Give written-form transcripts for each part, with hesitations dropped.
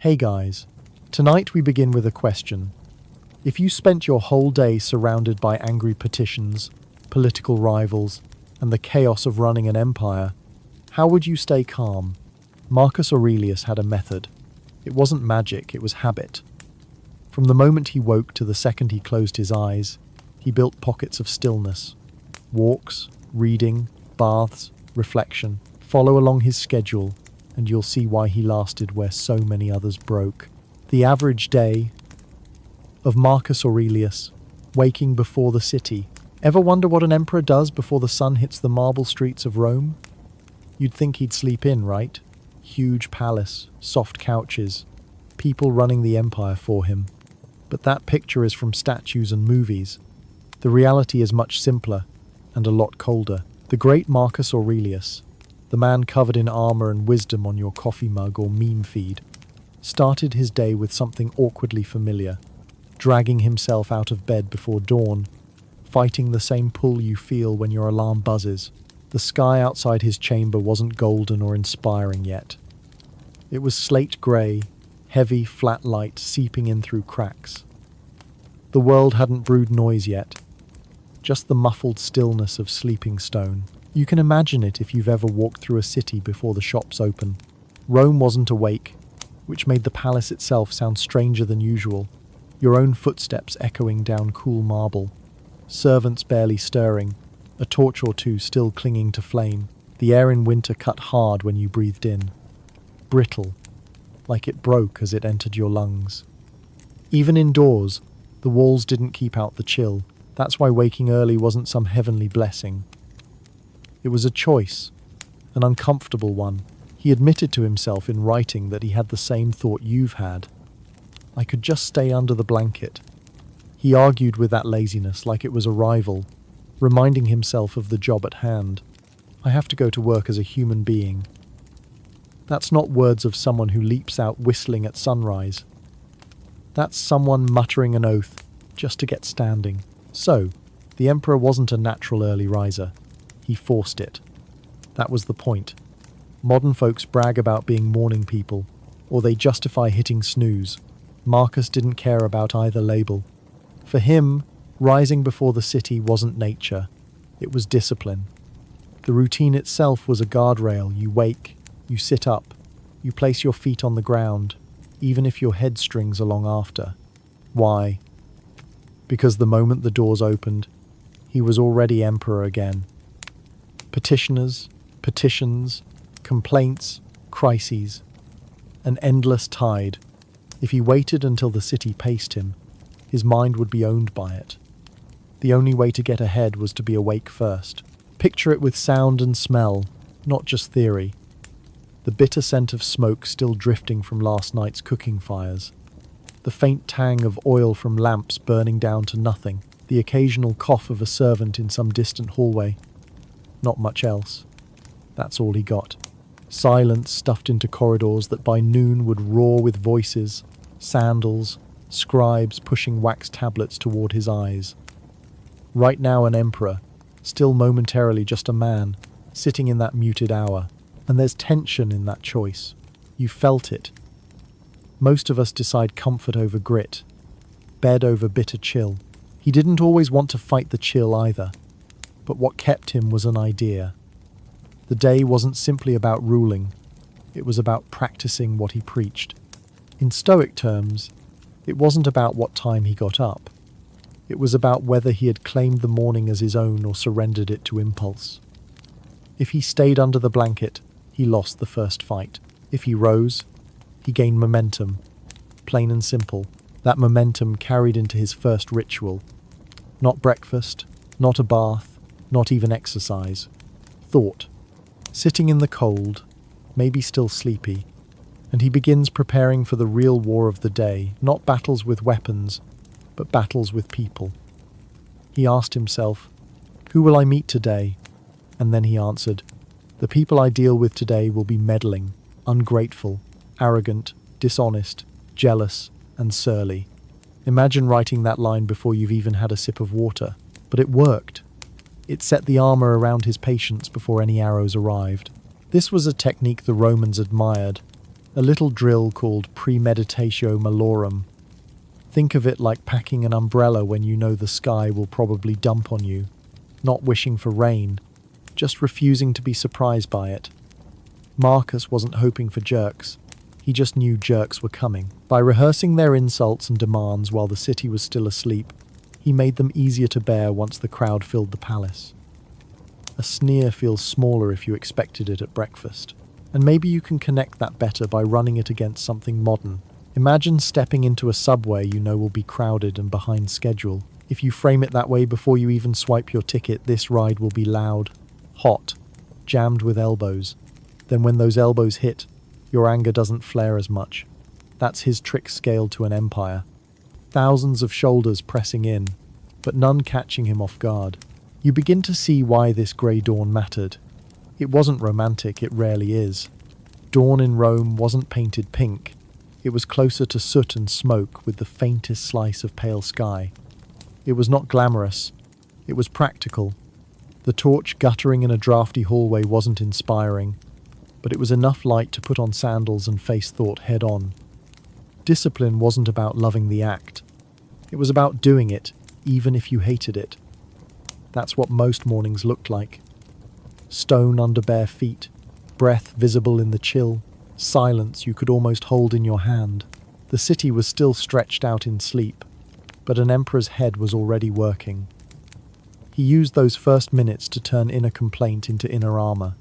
Hey guys, tonight we begin with a question. If you spent your whole day surrounded by angry petitions, political rivals, and the chaos of running an empire, how would you stay calm? Marcus Aurelius had a method. It wasn't magic, it was habit. From the moment he woke to the second he closed his eyes, he built pockets of stillness. Walks, reading, baths, reflection. Follow along his schedule, and you'll see why he lasted where so many others broke. The average day of Marcus Aurelius, waking before the city. Ever wonder what an emperor does before the sun hits the marble streets of Rome? You'd think he'd sleep in, right? Huge palace, soft couches, people running the empire for him. But that picture is from statues and movies. The reality is much simpler and a lot colder. The great Marcus Aurelius, the man covered in armor and wisdom on your coffee mug or meme feed, started his day with something awkwardly familiar, dragging himself out of bed before dawn, fighting the same pull you feel when your alarm buzzes. The sky outside his chamber wasn't golden or inspiring yet. It was slate grey, heavy, flat light seeping in through cracks. The world hadn't brewed noise yet, just the muffled stillness of sleeping stone. You can imagine it if you've ever walked through a city before the shops open. Rome wasn't awake, which made the palace itself sound stranger than usual. Your own footsteps echoing down cool marble. Servants barely stirring, a torch or two still clinging to flame. The air in winter cut hard when you breathed in. Brittle, like it broke as it entered your lungs. Even indoors, the walls didn't keep out the chill. That's why waking early wasn't some heavenly blessing. It was a choice, an uncomfortable one. He admitted to himself in writing that he had the same thought you've had. I could just stay under the blanket. He argued with that laziness like it was a rival, reminding himself of the job at hand. I have to go to work as a human being. That's not words of someone who leaps out whistling at sunrise. That's someone muttering an oath just to get standing. So, the emperor wasn't a natural early riser. He forced it. That was the point. Modern folks brag about being morning people, or they justify hitting snooze. Marcus didn't care about either label. For him, rising before the city wasn't nature. It was discipline. The routine itself was a guardrail. You wake, you sit up, you place your feet on the ground, even if your head strings along after. Why? Because the moment the doors opened, he was already emperor again. Petitioners, petitions, complaints, crises. An endless tide. If he waited until the city paced him, his mind would be owned by it. The only way to get ahead was to be awake first. Picture it with sound and smell, not just theory. The bitter scent of smoke still drifting from last night's cooking fires. The faint tang of oil from lamps burning down to nothing. The occasional cough of a servant in some distant hallway. Not much else. That's all he got. Silence stuffed into corridors that by noon would roar with voices, sandals, scribes pushing wax tablets toward his eyes. Right now an emperor, still momentarily just a man, sitting in that muted hour. And there's tension in that choice. You felt it. Most of us decide comfort over grit, bed over bitter chill. He didn't always want to fight the chill either. But what kept him was an idea. The day wasn't simply about ruling. It was about practicing what he preached. In Stoic terms, it wasn't about what time he got up. It was about whether he had claimed the morning as his own or surrendered it to impulse. If he stayed under the blanket, he lost the first fight. If he rose, he gained momentum. Plain and simple. That momentum carried into his first ritual. Not breakfast, not a bath, not even exercise. Thought. Sitting in the cold, maybe still sleepy, and he begins preparing for the real war of the day, not battles with weapons, but battles with people. He asked himself, who will I meet today? And then he answered, the people I deal with today will be meddling, ungrateful, arrogant, dishonest, jealous, and surly. Imagine writing that line before you've even had a sip of water. But it worked. It set the armor around his patience before any arrows arrived. This was a technique the Romans admired. a little drill called premeditatio malorum. Think of it like packing an umbrella when you know the sky will probably dump on you, not wishing for rain, just refusing to be surprised by it. Marcus wasn't hoping for jerks. He just knew jerks were coming. By rehearsing their insults and demands while the city was still asleep, he made them easier to bear once the crowd filled the palace. A sneer feels smaller if you expected it at breakfast, and maybe you can connect that better by running it against something modern. Imagine stepping into a subway you know will be crowded and behind schedule. If you frame it that way before you even swipe your ticket, this ride will be loud, hot, jammed with elbows. Then when those elbows hit, your anger doesn't flare as much. That's his trick scaled to an empire. Thousands of shoulders pressing in, but none catching him off guard. You begin to see why this grey dawn mattered. It wasn't romantic, it rarely is. Dawn in Rome wasn't painted pink. It was closer to soot and smoke with the faintest slice of pale sky. It was not glamorous. It was practical. The torch guttering in a drafty hallway wasn't inspiring, but it was enough light to put on sandals and face thought head on. Discipline wasn't about loving the act. It was about doing it, even if you hated it. That's what most mornings looked like. Stone under bare feet, breath visible in the chill, silence you could almost hold in your hand. The city was still stretched out in sleep, but an emperor's head was already working. He used those first minutes to turn inner complaint into inner armor.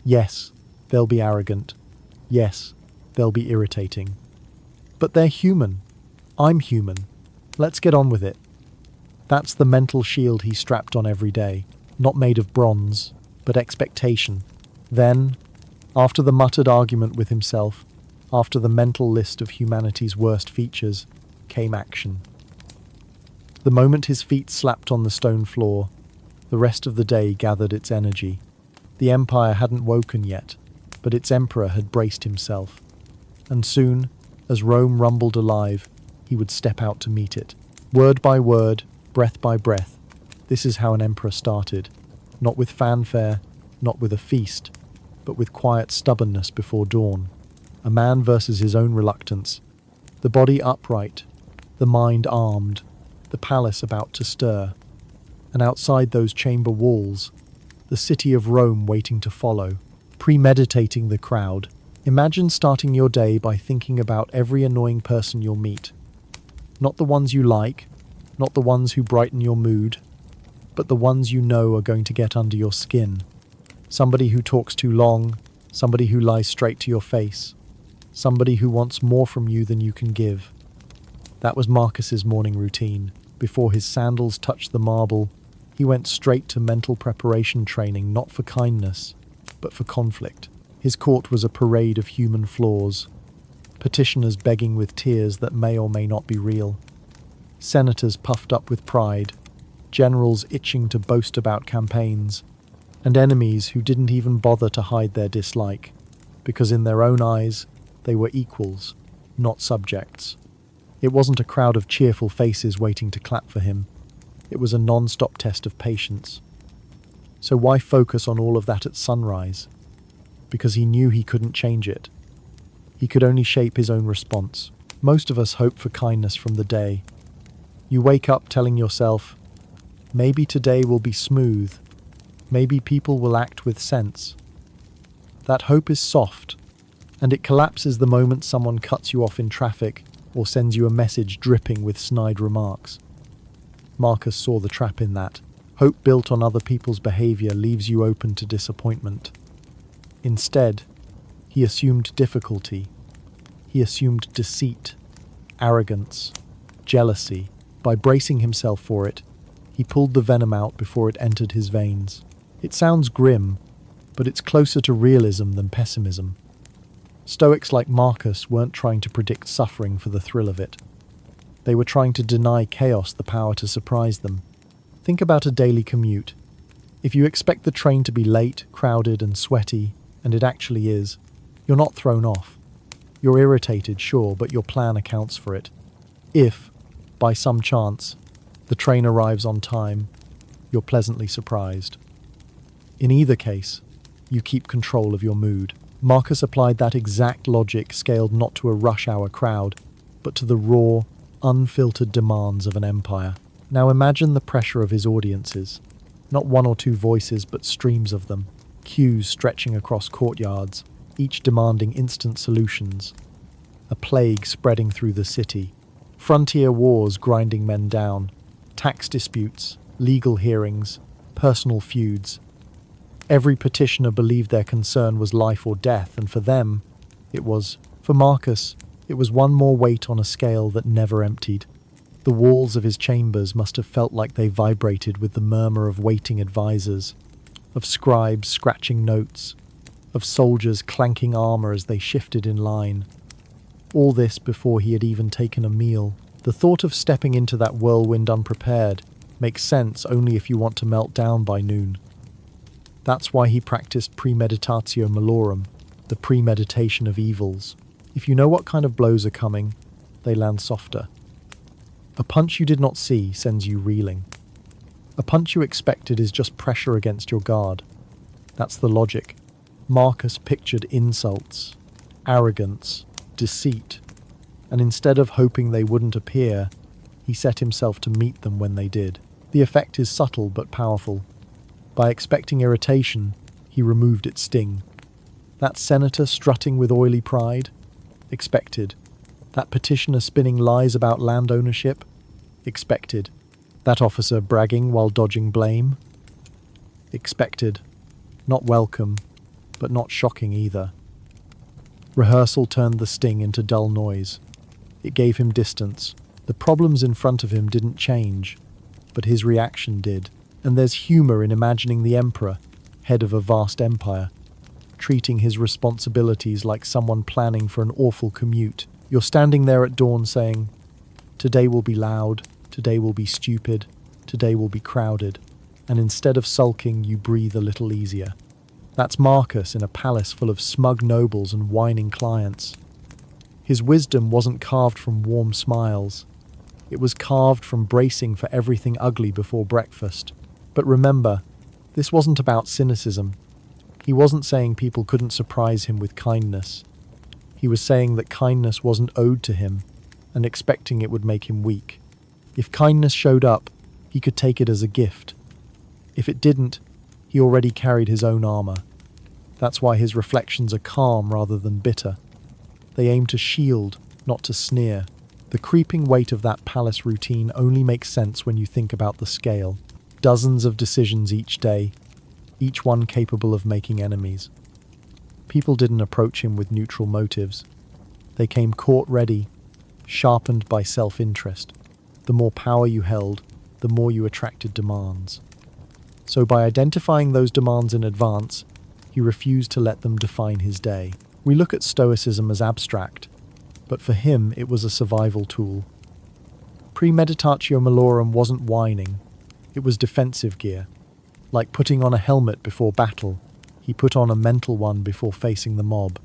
Yes, they'll be arrogant. Yes, they'll be irritating. But they're human. I'm human. Let's get on with it. That's the mental shield he strapped on every day, not made of bronze, but expectation. Then, after the muttered argument with himself, after the mental list of humanity's worst features, came action. The moment his feet slapped on the stone floor, the rest of the day gathered its energy. The empire hadn't woken yet, but its emperor had braced himself. And soon, as Rome rumbled alive, he would step out to meet it. Word by word, breath by breath, this is how an emperor started. Not with fanfare, not with a feast, but with quiet stubbornness before dawn. A man versus his own reluctance. The body upright, the mind armed, the palace about to stir. And outside those chamber walls, the city of Rome waiting to follow, premeditating the crowd. Imagine starting your day by thinking about every annoying person you'll meet. Not the ones you like, not the ones who brighten your mood, but the ones you know are going to get under your skin. Somebody who talks too long, somebody who lies straight to your face, somebody who wants more from you than you can give. That was Marcus's morning routine. Before his sandals touched the marble, he went straight to mental preparation training, not for kindness, but for conflict. His court was a parade of human flaws, petitioners begging with tears that may or may not be real, senators puffed up with pride, generals itching to boast about campaigns, and enemies who didn't even bother to hide their dislike, because in their own eyes, they were equals, not subjects. It wasn't a crowd of cheerful faces waiting to clap for him. It was a non-stop test of patience. So why focus on all of that at sunrise? Because he knew he couldn't change it. He could only shape his own response. Most of us hope for kindness from the day. You wake up telling yourself, maybe today will be smooth. Maybe people will act with sense. That hope is soft, and it collapses the moment someone cuts you off in traffic or sends you a message dripping with snide remarks. Marcus saw the trap in that. Hope built on other people's behavior leaves you open to disappointment. Instead, he assumed difficulty. He assumed deceit, arrogance, jealousy. By bracing himself for it, he pulled the venom out before it entered his veins. It sounds grim, but it's closer to realism than pessimism. Stoics like Marcus weren't trying to predict suffering for the thrill of it. They were trying to deny chaos the power to surprise them. Think about a daily commute. If you expect the train to be late, crowded, and sweaty, and it actually is, you're not thrown off. You're irritated, sure, but your plan accounts for it. If, by some chance, the train arrives on time, you're pleasantly surprised. In either case, you keep control of your mood. Marcus applied that exact logic scaled not to a rush hour crowd, but to the raw, unfiltered demands of an empire. Now imagine the pressure of his audiences. Not one or two voices, but streams of them. Queues stretching across courtyards, each demanding instant solutions. A plague spreading through the city. Frontier wars grinding men down. Tax disputes, legal hearings, personal feuds. Every petitioner believed their concern was life or death, and for them, it was. For Marcus, it was one more weight on a scale that never emptied. The walls of his chambers must have felt like they vibrated with the murmur of waiting advisors, of scribes scratching notes, of soldiers clanking armor as they shifted in line. All this before he had even taken a meal. The thought of stepping into that whirlwind unprepared makes sense only if you want to melt down by noon. That's why he practiced premeditatio malorum, the premeditation of evils. If you know what kind of blows are coming, they land softer. A punch you did not see sends you reeling. A punch you expected is just pressure against your guard. That's the logic. Marcus pictured insults, arrogance, deceit, and instead of hoping they wouldn't appear, he set himself to meet them when they did. The effect is subtle but powerful. By expecting irritation, he removed its sting. That senator strutting with oily pride? Expected. That petitioner spinning lies about land ownership? Expected. That officer bragging while dodging blame? Expected. Not welcome, but not shocking either. Rehearsal turned the sting into dull noise. It gave him distance. The problems in front of him didn't change, but his reaction did. And there's humor in imagining the emperor, head of a vast empire, treating his responsibilities like someone planning for an awful commute. You're standing there at dawn saying, "Today will be loud, today will be stupid, today will be crowded." And instead of sulking, you breathe a little easier. That's Marcus in a palace full of smug nobles and whining clients. His wisdom wasn't carved from warm smiles. It was carved from bracing for everything ugly before breakfast. But remember, this wasn't about cynicism. He wasn't saying people couldn't surprise him with kindness. He was saying that kindness wasn't owed to him, and expecting it would make him weak. If kindness showed up, he could take it as a gift. If it didn't, he already carried his own armor. That's why his reflections are calm rather than bitter. They aim to shield, not to sneer. The creeping weight of that palace routine only makes sense when you think about the scale. Dozens of decisions each day, each one capable of making enemies. People didn't approach him with neutral motives. They came court-ready, sharpened by self-interest. The more power you held, the more you attracted demands. So by identifying those demands in advance, he refused to let them define his day. We look at Stoicism as abstract, but for him it was a survival tool. Premeditatio malorum wasn't whining. It was defensive gear. Like putting on a helmet before battle, he put on a mental one before facing the mob.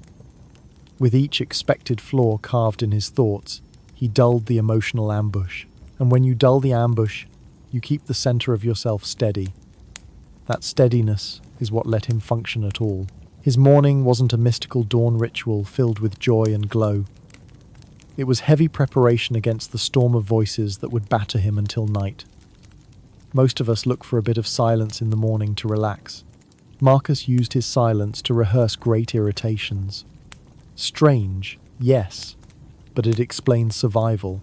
With each expected flaw carved in his thoughts, he dulled the emotional ambush. And when you dull the ambush, you keep the center of yourself steady. That steadiness is what let him function at all. His morning wasn't a mystical dawn ritual filled with joy and glow. It was heavy preparation against the storm of voices that would batter him until night. Most of us look for a bit of silence in the morning to relax. Marcus used his silence to rehearse great irritations. Strange, yes, but it explains survival.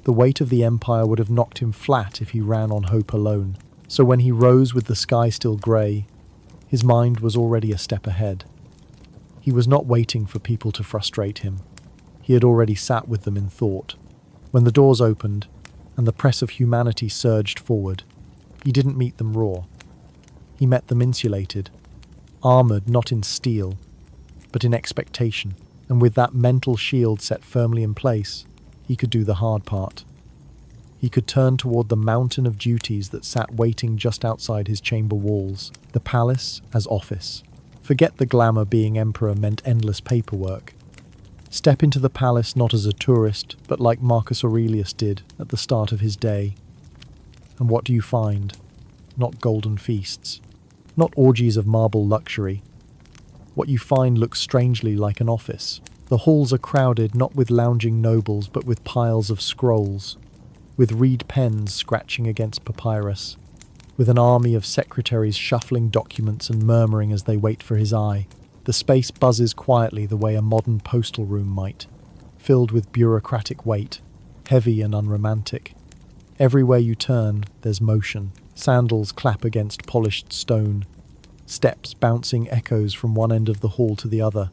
The weight of the empire would have knocked him flat if he ran on hope alone. So when he rose with the sky still grey, his mind was already a step ahead. He was not waiting for people to frustrate him. He had already sat with them in thought. When the doors opened, and the press of humanity surged forward, he didn't meet them raw. He met them insulated, armored not in steel, but in expectation, and with that mental shield set firmly in place, he could do the hard part. He could turn toward the mountain of duties that sat waiting just outside his chamber walls, the palace as office. Forget the glamour being emperor meant endless paperwork. Step into the palace not as a tourist, but like Marcus Aurelius did at the start of his day. And what do you find? Not golden feasts, not orgies of marble luxury, What you find looks strangely like an office. The halls are crowded not with lounging nobles but with piles of scrolls, with reed pens scratching against papyrus, with an army of secretaries shuffling documents and murmuring as they wait for his eye. The space buzzes quietly the way a modern postal room might, filled with bureaucratic weight, heavy and unromantic. Everywhere you turn, there's motion. Sandals clap against polished stone, steps bouncing echoes from one end of the hall to the other.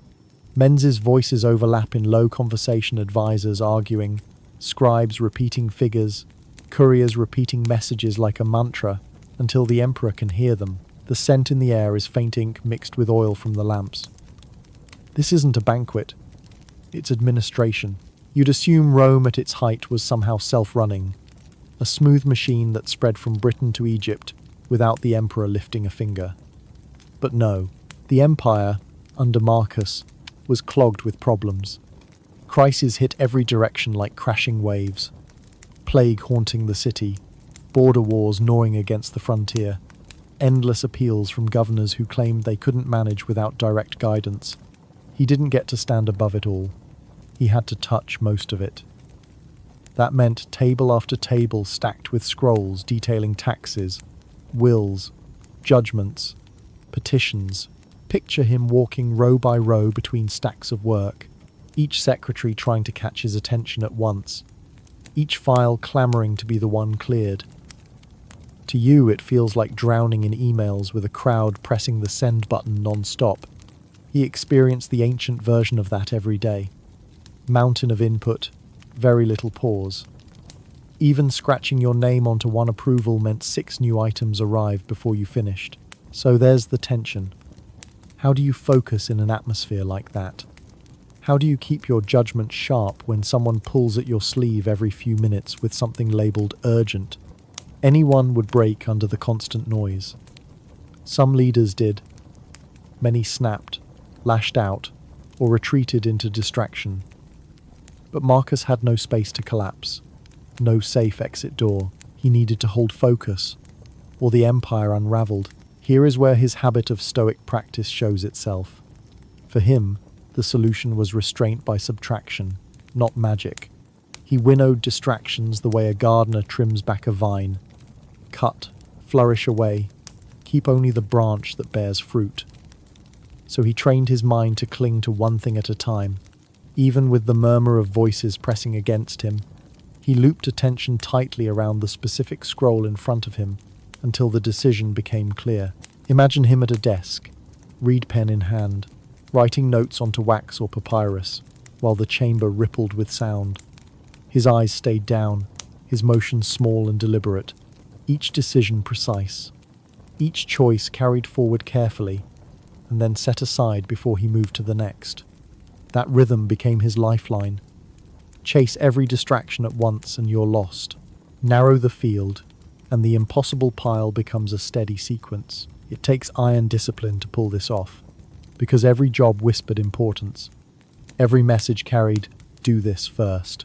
Men's voices overlap in low conversation, advisors arguing, scribes repeating figures, couriers repeating messages like a mantra until the emperor can hear them. The scent in the air is faint ink mixed with oil from the lamps. This isn't a banquet, it's administration. You'd assume Rome at its height was somehow self-running, a smooth machine that spread from Britain to Egypt without the emperor lifting a finger. But no, the empire, under Marcus, was clogged with problems. Crises hit every direction like crashing waves. Plague haunting the city, border wars gnawing against the frontier, endless appeals from governors who claimed they couldn't manage without direct guidance. He didn't get to stand above it all. He had to touch most of it. That meant table after table stacked with scrolls detailing taxes, wills, judgments, petitions. Picture him walking row by row between stacks of work, each secretary trying to catch his attention at once, each file clamoring to be the one cleared. To you, it feels like drowning in emails with a crowd pressing the send button non-stop. He experienced the ancient version of that every day. Mountain of input, very little pause. Even scratching your name onto one approval meant 6 new items arrived before you finished. So there's the tension. How do you focus in an atmosphere like that? How do you keep your judgment sharp when someone pulls at your sleeve every few minutes with something labeled urgent? Anyone would break under the constant noise. Some leaders did. Many snapped, lashed out, or retreated into distraction. But Marcus had no space to collapse, no safe exit door. He needed to hold focus, or the empire unraveled. Here is where his habit of stoic practice shows itself. For him, the solution was restraint by subtraction, not magic. He winnowed distractions the way a gardener trims back a vine. Cut, flourish away, keep only the branch that bears fruit. So he trained his mind to cling to one thing at a time. Even with the murmur of voices pressing against him, he looped attention tightly around the specific scroll in front of him until the decision became clear. Imagine him at a desk, reed pen in hand, writing notes onto wax or papyrus, while the chamber rippled with sound. His eyes stayed down, his motions small and deliberate, each decision precise, each choice carried forward carefully, and then set aside before he moved to the next. That rhythm became his lifeline. Chase every distraction at once and you're lost. Narrow the field, and the impossible pile becomes a steady sequence. It takes iron discipline to pull this off, because every job whispered importance. Every message carried, do this first.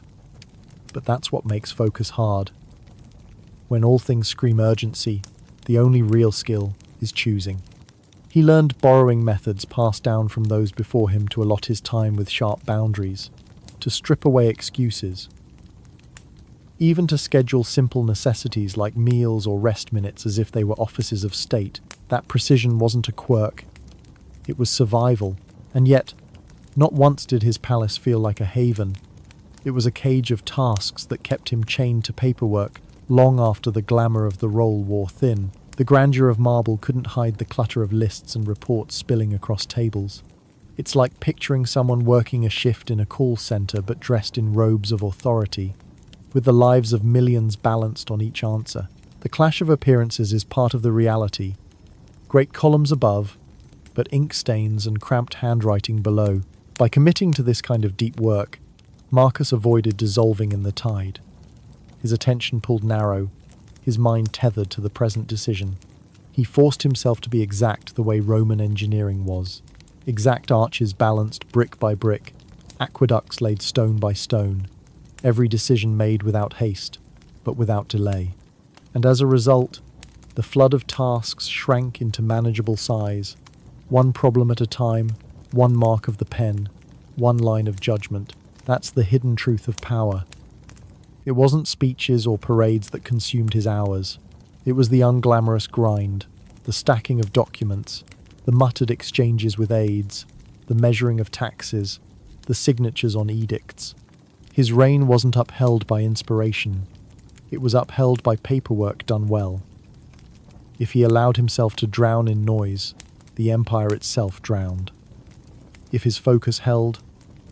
But that's what makes focus hard. When all things scream urgency, the only real skill is choosing. He learned borrowing methods passed down from those before him to allot his time with sharp boundaries, to strip away excuses, even to schedule simple necessities like meals or rest minutes as if they were offices of state. That precision wasn't a quirk, it was survival. And yet, not once did his palace feel like a haven. It was a cage of tasks that kept him chained to paperwork long after the glamour of the role wore thin. The grandeur of marble couldn't hide the clutter of lists and reports spilling across tables. It's like picturing someone working a shift in a call center but dressed in robes of authority, with the lives of millions balanced on each answer. The clash of appearances is part of the reality. Great columns above, but ink stains and cramped handwriting below. By committing to this kind of deep work, Marcus avoided dissolving in the tide. His attention pulled narrow, his mind tethered to the present decision. He forced himself to be exact the way Roman engineering was. Exact arches balanced brick by brick, aqueducts laid stone by stone, every decision made without haste, but without delay. And as a result, the flood of tasks shrank into manageable size, one problem at a time, One mark of the pen, one line of judgment. That's the hidden truth of power. It wasn't speeches or parades that consumed his hours. It was the unglamorous grind, the stacking of documents, the muttered exchanges with aides, the measuring of taxes, the signatures on edicts. His reign wasn't upheld by inspiration. It was upheld by paperwork done well. If he allowed himself to drown in noise, the empire itself drowned. If his focus held,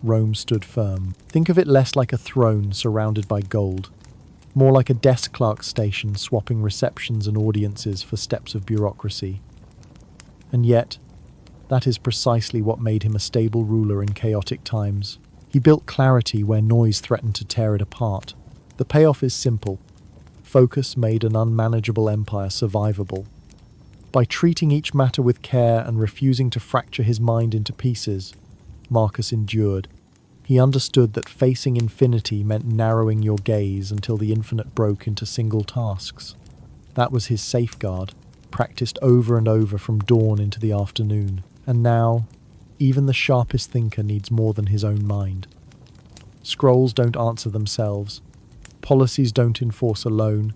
Rome stood firm. Think of it less like a throne surrounded by gold, more like a desk clerk station swapping receptions and audiences for steps of bureaucracy. And yet, that is precisely what made him a stable ruler in chaotic times. He built clarity where noise threatened to tear it apart. The payoff is simple. Focus made an unmanageable empire survivable. By treating each matter with care and refusing to fracture his mind into pieces, Marcus endured. He understood that facing infinity meant narrowing your gaze until the infinite broke into single tasks. That was his safeguard, practiced over and over from dawn into the afternoon. And now, even the sharpest thinker needs more than his own mind. Scrolls don't answer themselves, policies don't enforce alone,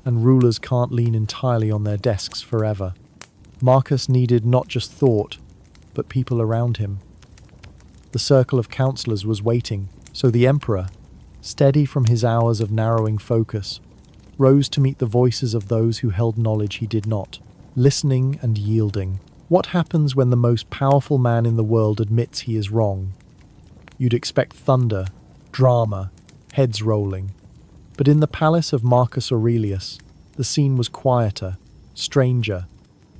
and rulers can't lean entirely on their desks forever. Marcus needed not just thought, but people around him. The circle of counselors was waiting, so the emperor, steady from his hours of narrowing focus, rose to meet the voices of those who held knowledge he did not, listening and yielding. What happens when the most powerful man in the world admits he is wrong? You'd expect thunder, drama, heads rolling. But in the palace of Marcus Aurelius, the scene was quieter, stranger.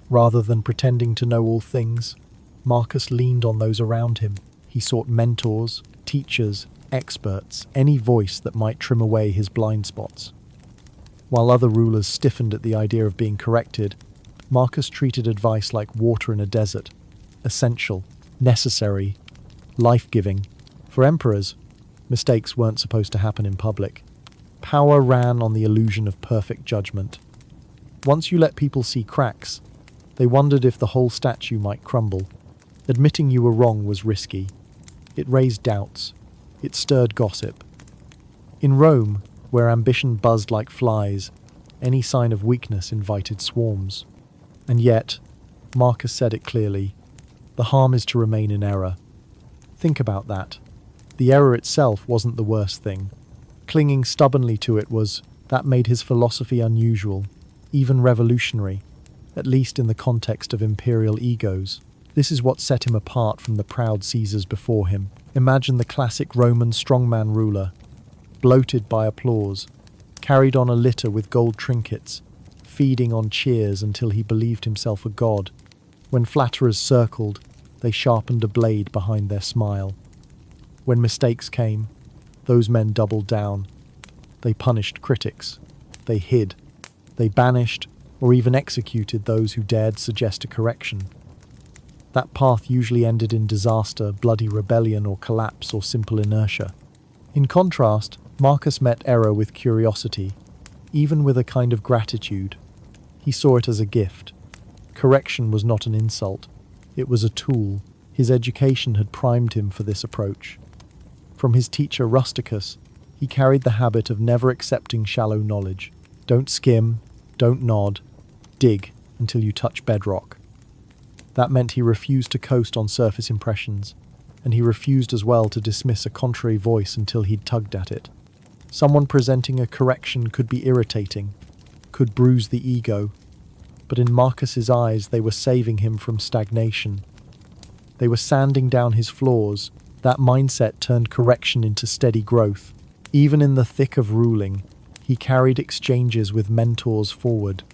Rather than pretending to know all things, Marcus leaned on those around him. He sought mentors, teachers, experts, any voice that might trim away his blind spots. While other rulers stiffened at the idea of being corrected, Marcus treated advice like water in a desert, essential, necessary, life-giving. For emperors, mistakes weren't supposed to happen in public. Power ran on the illusion of perfect judgment. Once you let people see cracks, they wondered if the whole statue might crumble. Admitting you were wrong was risky. It raised doubts. It stirred gossip. In Rome, where ambition buzzed like flies, any sign of weakness invited swarms. And yet, Marcus said it clearly, the harm is to remain in error. Think about that. The error itself wasn't the worst thing. Clinging stubbornly to it was, that made his philosophy unusual, even revolutionary, at least in the context of imperial egos. This is what set him apart from the proud Caesars before him. Imagine the classic Roman strongman ruler, bloated by applause, carried on a litter with gold trinkets, feeding on cheers until he believed himself a god. When flatterers circled, they sharpened a blade behind their smile. When mistakes came, those men doubled down. They punished critics. They hid. They banished or even executed those who dared suggest a correction. That path usually ended in disaster, bloody rebellion, or collapse, or simple inertia. In contrast, Marcus met error with curiosity, even with a kind of gratitude. He saw it as a gift. Correction was not an insult. It was a tool. His education had primed him for this approach. From his teacher Rusticus, he carried the habit of never accepting shallow knowledge. Don't skim, don't nod, dig until you touch bedrock. That meant he refused to coast on surface impressions, and he refused as well to dismiss a contrary voice until he'd tugged at it. Someone presenting a correction could be irritating, could bruise the ego, but in Marcus's eyes they were saving him from stagnation. They were sanding down his flaws. That mindset turned correction into steady growth. Even in the thick of ruling, he carried exchanges with mentors forward,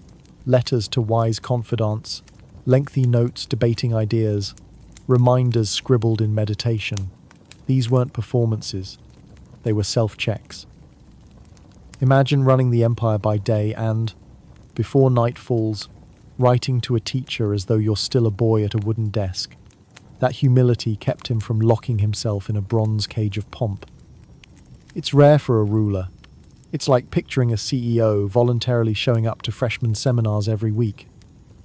letters to wise confidants, lengthy notes debating ideas, reminders scribbled in meditation. These weren't performances. They were self-checks. Imagine running the empire by day and, before night falls, writing to a teacher as though you're still a boy at a wooden desk. That humility kept him from locking himself in a bronze cage of pomp. It's rare for a ruler. It's like picturing a CEO voluntarily showing up to freshman seminars every week.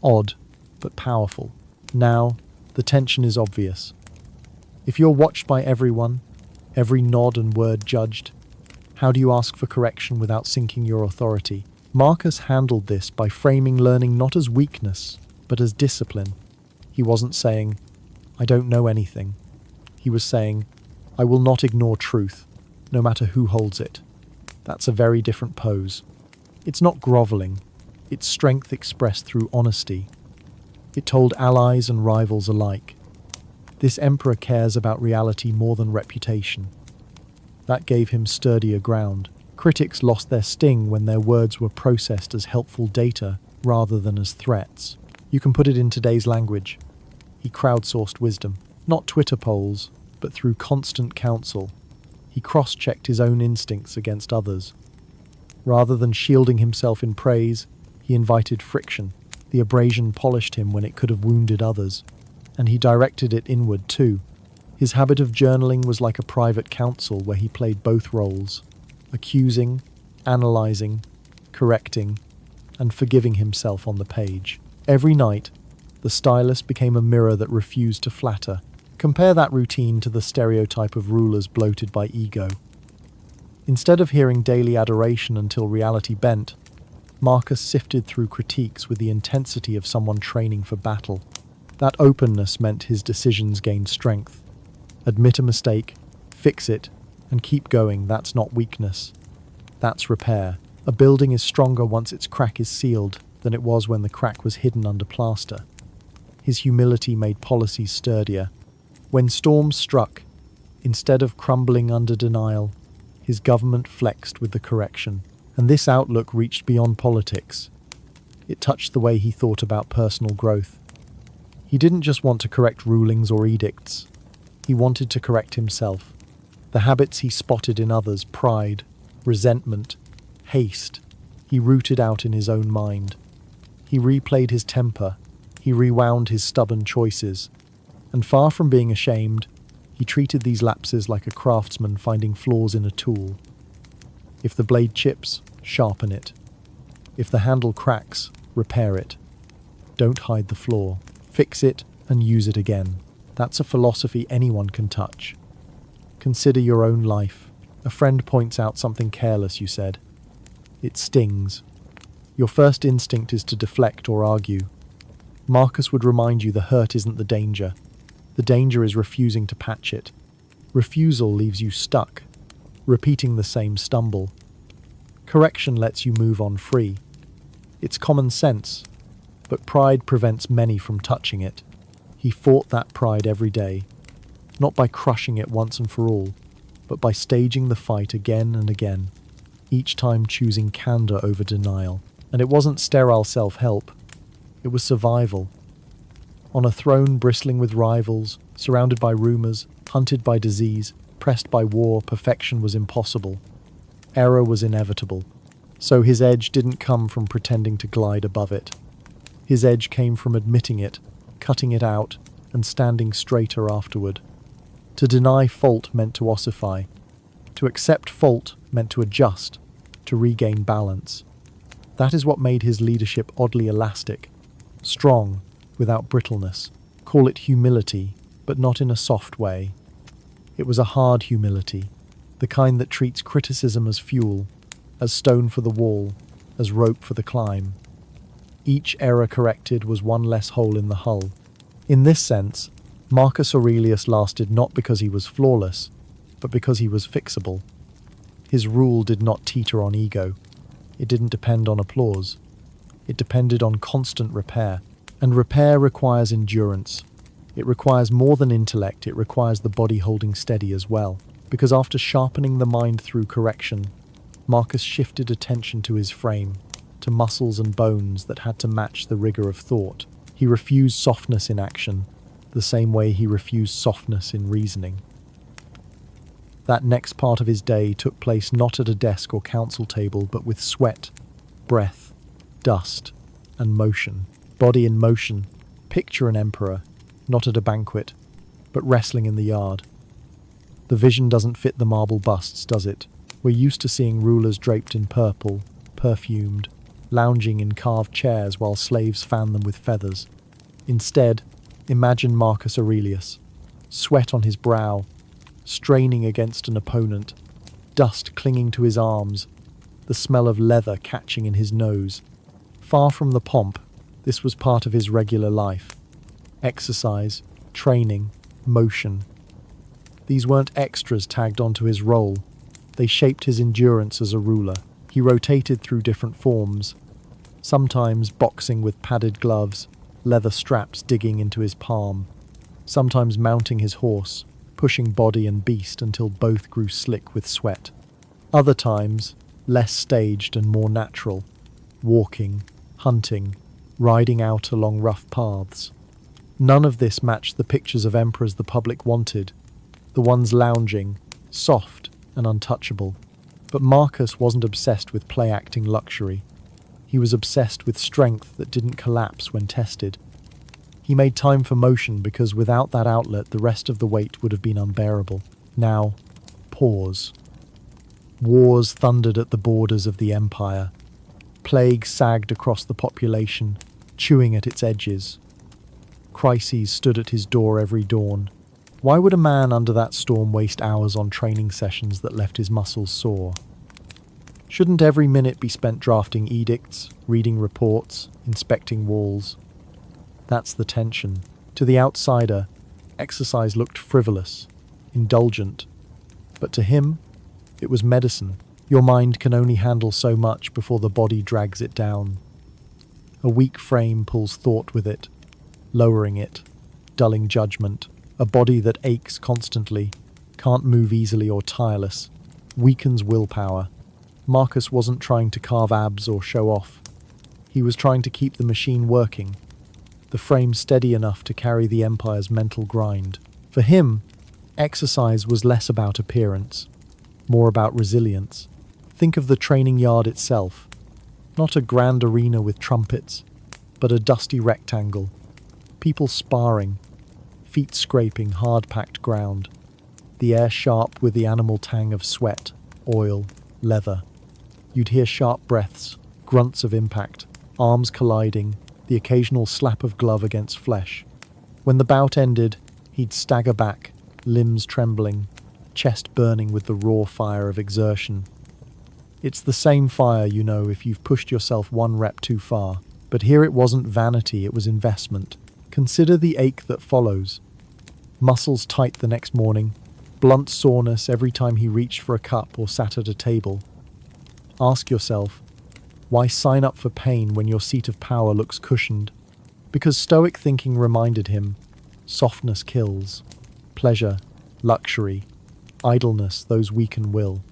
Odd, but powerful. Now, the tension is obvious. If you're watched by everyone, every nod and word judged, how do you ask for correction without sinking your authority? Marcus handled this by framing learning not as weakness, but as discipline. He wasn't saying, "I don't know anything." He was saying, "I will not ignore truth, no matter who holds it." That's a very different pose. It's not groveling, it's strength expressed through honesty. It told allies and rivals alike, this emperor cares about reality more than reputation. That gave him sturdier ground. Critics lost their sting when their words were processed as helpful data rather than as threats. You can put it in today's language. He crowdsourced wisdom, not Twitter polls, but through constant counsel. He cross-checked his own instincts against others. Rather than shielding himself in praise, he invited friction. The abrasion polished him when it could have wounded others, and he directed it inward too. His habit of journaling was like a private counsel where he played both roles, accusing, analyzing, correcting, and forgiving himself on the page. Every night, the stylus became a mirror that refused to flatter. Compare that routine to the stereotype of rulers bloated by ego. Instead of hearing daily adoration until reality bent, Marcus sifted through critiques with the intensity of someone training for battle. That openness meant his decisions gained strength. Admit a mistake, fix it, and keep going. That's not weakness. That's repair. A building is stronger once its crack is sealed than it was when the crack was hidden under plaster. His humility made policies sturdier. When storms struck, instead of crumbling under denial, his government flexed with the correction. And this outlook reached beyond politics. It touched the way he thought about personal growth. He didn't just want to correct rulings or edicts. He wanted to correct himself. The habits he spotted in others, pride, resentment, haste, he rooted out in his own mind. He replayed his temper. He rewound his stubborn choices. And far from being ashamed, he treated these lapses like a craftsman finding flaws in a tool. If the blade chips, sharpen it. If the handle cracks, repair it. Don't hide the flaw. Fix it and use it again. That's a philosophy anyone can touch. Consider your own life. A friend points out something careless you said. It stings. Your first instinct is to deflect or argue. Marcus would remind you the hurt isn't the danger. The danger is refusing to patch it. Refusal leaves you stuck, repeating the same stumble. Correction lets you move on free. It's common sense, but pride prevents many from touching it. He fought that pride every day, not by crushing it once and for all, but by staging the fight again and again, each time choosing candor over denial. And it wasn't sterile self-help, it was survival. On a throne bristling with rivals, surrounded by rumors, hunted by disease, pressed by war, perfection was impossible. Error was inevitable. So his edge didn't come from pretending to glide above it. His edge came from admitting it, cutting it out, and standing straighter afterward. To deny fault meant to ossify. To accept fault meant to adjust, to regain balance. That is what made his leadership oddly elastic, strong, without brittleness. Call it humility, but not in a soft way. It was a hard humility, the kind that treats criticism as fuel, as stone for the wall, as rope for the climb. Each error corrected was one less hole in the hull. In this sense, Marcus Aurelius lasted not because he was flawless, but because he was fixable. His rule did not teeter on ego. It didn't depend on applause. It depended on constant repair. And repair requires endurance. It requires more than intellect, it requires the body holding steady as well. Because after sharpening the mind through correction, Marcus shifted attention to his frame, to muscles and bones that had to match the rigor of thought. He refused softness in action, the same way he refused softness in reasoning. That next part of his day took place not at a desk or council table, but with sweat, breath, dust, and motion. Body in motion. Picture an emperor, not at a banquet, but wrestling in the yard. The vision doesn't fit the marble busts, does it? We're used to seeing rulers draped in purple, perfumed, lounging in carved chairs while slaves fan them with feathers. Instead, imagine Marcus Aurelius, sweat on his brow, straining against an opponent, dust clinging to his arms, the smell of leather catching in his nose. Far from the pomp, this was part of his regular life. Exercise, training, motion. These weren't extras tagged onto his role. They shaped his endurance as a ruler. He rotated through different forms, sometimes boxing with padded gloves, leather straps digging into his palm, sometimes mounting his horse, pushing body and beast until both grew slick with sweat. Other times, less staged and more natural, walking, hunting, riding out along rough paths. None of this matched the pictures of emperors the public wanted, the ones lounging, soft and untouchable. But Marcus wasn't obsessed with play-acting luxury. He was obsessed with strength that didn't collapse when tested. He made time for motion because without that outlet the rest of the weight would have been unbearable. Now, pause. Wars thundered at the borders of the empire. Plague sagged across the population, chewing at its edges. Crises stood at his door every dawn. Why would a man under that storm waste hours on training sessions that left his muscles sore? Shouldn't every minute be spent drafting edicts, reading reports, inspecting walls? That's the tension. To the outsider, exercise looked frivolous, indulgent. But to him, it was medicine. Your mind can only handle so much before the body drags it down. A weak frame pulls thought with it, lowering it, dulling judgment. A body that aches constantly, can't move easily or tireless, weakens willpower. Marcus wasn't trying to carve abs or show off. He was trying to keep the machine working, the frame steady enough to carry the empire's mental grind. For him, exercise was less about appearance, more about resilience. Think of the training yard itself. Not a grand arena with trumpets, but a dusty rectangle. People sparring, feet scraping hard-packed ground, the air sharp with the animal tang of sweat, oil, leather. You'd hear sharp breaths, grunts of impact, arms colliding, the occasional slap of glove against flesh. When the bout ended, he'd stagger back, limbs trembling, chest burning with the raw fire of exertion. It's the same fire, you know, if you've pushed yourself one rep too far. But here it wasn't vanity, it was investment. Consider the ache that follows. Muscles tight the next morning, blunt soreness every time he reached for a cup or sat at a table. Ask yourself, why sign up for pain when your seat of power looks cushioned? Because Stoic thinking reminded him, softness kills, pleasure, luxury, idleness, those weaken will.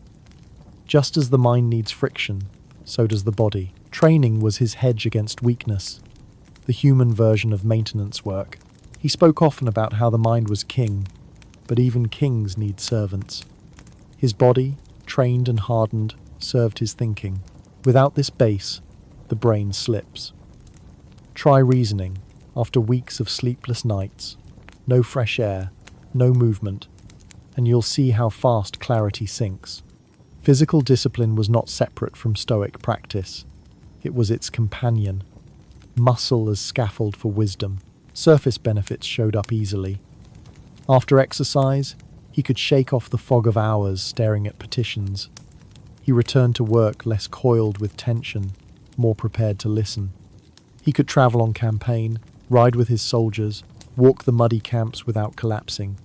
Just as the mind needs friction, so does the body. Training was his hedge against weakness, the human version of maintenance work. He spoke often about how the mind was king, but even kings need servants. His body, trained and hardened, served his thinking. Without this base, the brain slips. Try reasoning after weeks of sleepless nights, no fresh air, no movement, and you'll see how fast clarity sinks. Physical discipline was not separate from Stoic practice. It was its companion. Muscle as scaffold for wisdom. Surface benefits showed up easily. After exercise, he could shake off the fog of hours staring at petitions. He returned to work less coiled with tension, more prepared to listen. He could travel on campaign, ride with his soldiers, walk the muddy camps without collapsing.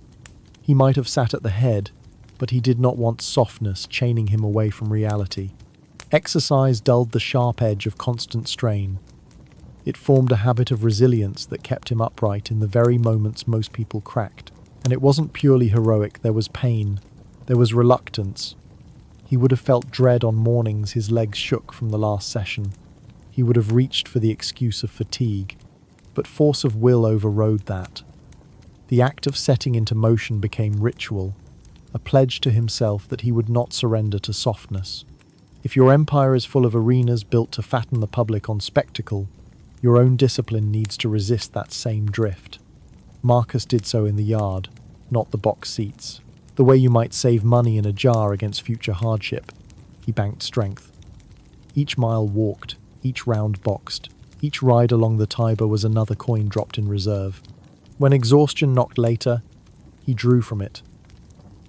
He might have sat at the head, but he did not want softness chaining him away from reality. Exercise dulled the sharp edge of constant strain. It formed a habit of resilience that kept him upright in the very moments most people cracked. And it wasn't purely heroic, there was pain, there was reluctance. He would have felt dread on mornings his legs shook from the last session. He would have reached for the excuse of fatigue, but force of will overrode that. The act of setting into motion became ritual, a pledge to himself that he would not surrender to softness. If your empire is full of arenas built to fatten the public on spectacle, your own discipline needs to resist that same drift. Marcus did so in the yard, not the box seats. The way you might save money in a jar against future hardship, he banked strength. Each mile walked, each round boxed, each ride along the Tiber was another coin dropped in reserve. When exhaustion knocked later, He drew from it.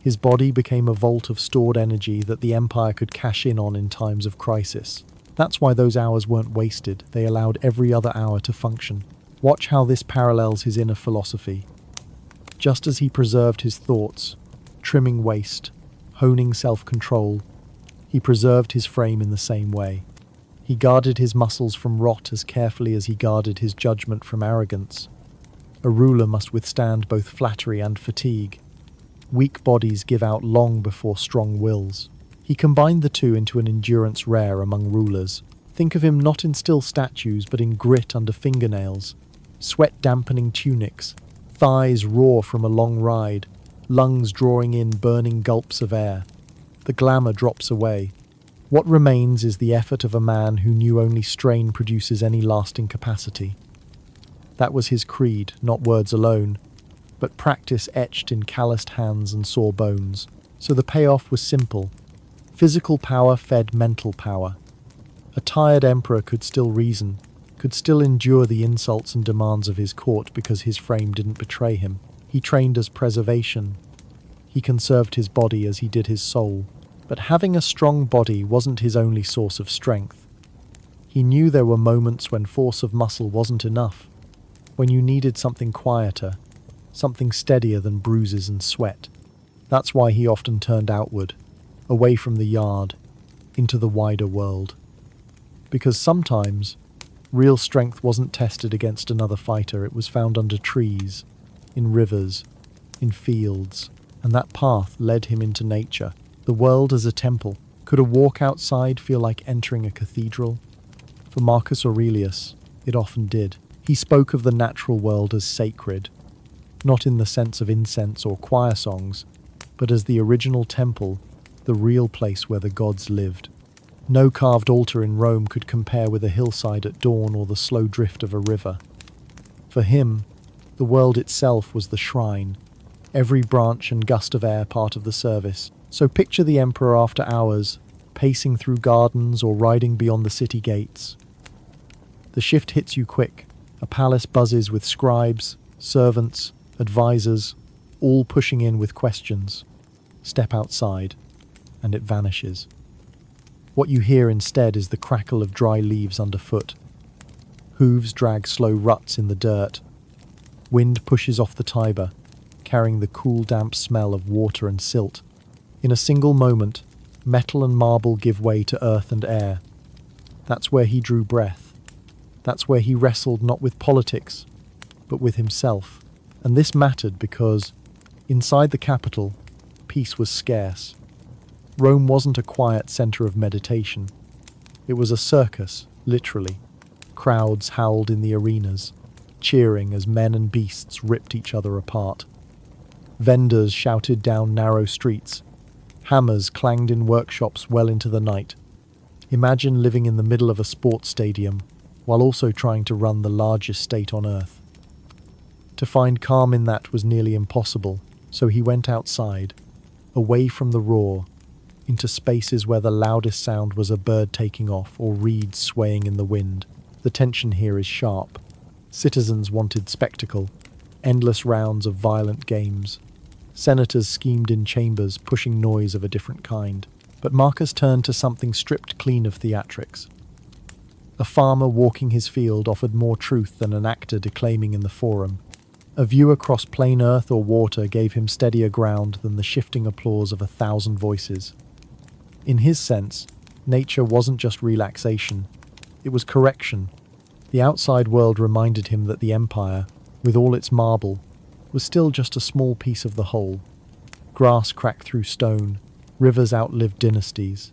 His body became a vault of stored energy that the empire could cash in on in times of crisis. That's why those hours weren't wasted. They allowed every other hour to function. Watch how this parallels his inner philosophy. Just as he preserved his thoughts, trimming waste, honing self-control, he preserved his frame in the same way. He guarded his muscles from rot as carefully as he guarded his judgment from arrogance. A ruler must withstand both flattery and fatigue. Weak bodies give out long before strong wills. He combined the two into an endurance rare among rulers. Think of him not in still statues, but in grit under fingernails, sweat-dampening tunics, thighs raw from a long ride, lungs drawing in burning gulps of air. The glamour drops away. What remains is the effort of a man who knew only strain produces any lasting capacity. That was his creed, not words alone, but practice etched in calloused hands and sore bones. So the payoff was simple. Physical power fed mental power. A tired emperor could still reason, could still endure the insults and demands of his court because his frame didn't betray him. He trained as preservation. He conserved his body as he did his soul. But having a strong body wasn't his only source of strength. He knew there were moments when force of muscle wasn't enough, when you needed something quieter, something steadier than bruises and sweat. That's why he often turned outward, away from the yard, into the wider world. Because sometimes, real strength wasn't tested against another fighter, it was found under trees, in rivers, in fields, and that path led him into nature. The world as a temple. Could a walk outside feel like entering a cathedral? For Marcus Aurelius, it often did. He spoke of the natural world as sacred, not in the sense of incense or choir songs, but as the original temple, the real place where the gods lived. No carved altar in Rome could compare with a hillside at dawn or the slow drift of a river. For him, the world itself was the shrine, every branch and gust of air part of the service. So picture the emperor after hours, pacing through gardens or riding beyond the city gates. The shift hits you quick. A palace buzzes with scribes, servants, advisors, all pushing in with questions. Step outside, and it vanishes. What you hear instead is the crackle of dry leaves underfoot. Hooves drag slow ruts in the dirt. Wind pushes off the Tiber, carrying the cool, damp smell of water and silt. In a single moment, metal and marble give way to earth and air. That's where he drew breath. That's where he wrestled not with politics, but with himself. And this mattered because, inside the capital, peace was scarce. Rome wasn't a quiet center of meditation. It was a circus, literally. Crowds howled in the arenas, cheering as men and beasts ripped each other apart. Vendors shouted down narrow streets. Hammers clanged in workshops well into the night. Imagine living in the middle of a sports stadium while also trying to run the largest state on earth. To find calm in that was nearly impossible, so he went outside, away from the roar, into spaces where the loudest sound was a bird taking off or reeds swaying in the wind. The tension here is sharp. Citizens wanted spectacle, endless rounds of violent games. Senators schemed in chambers, pushing noise of a different kind. But Marcus turned to something stripped clean of theatrics. A farmer walking his field offered more truth than an actor declaiming in the forum. A view across plain earth or water gave him steadier ground than the shifting applause of 1,000 voices. In his sense, nature wasn't just relaxation, it was correction. The outside world reminded him that the empire, with all its marble, was still just a small piece of the whole. Grass cracked through stone, rivers outlived dynasties,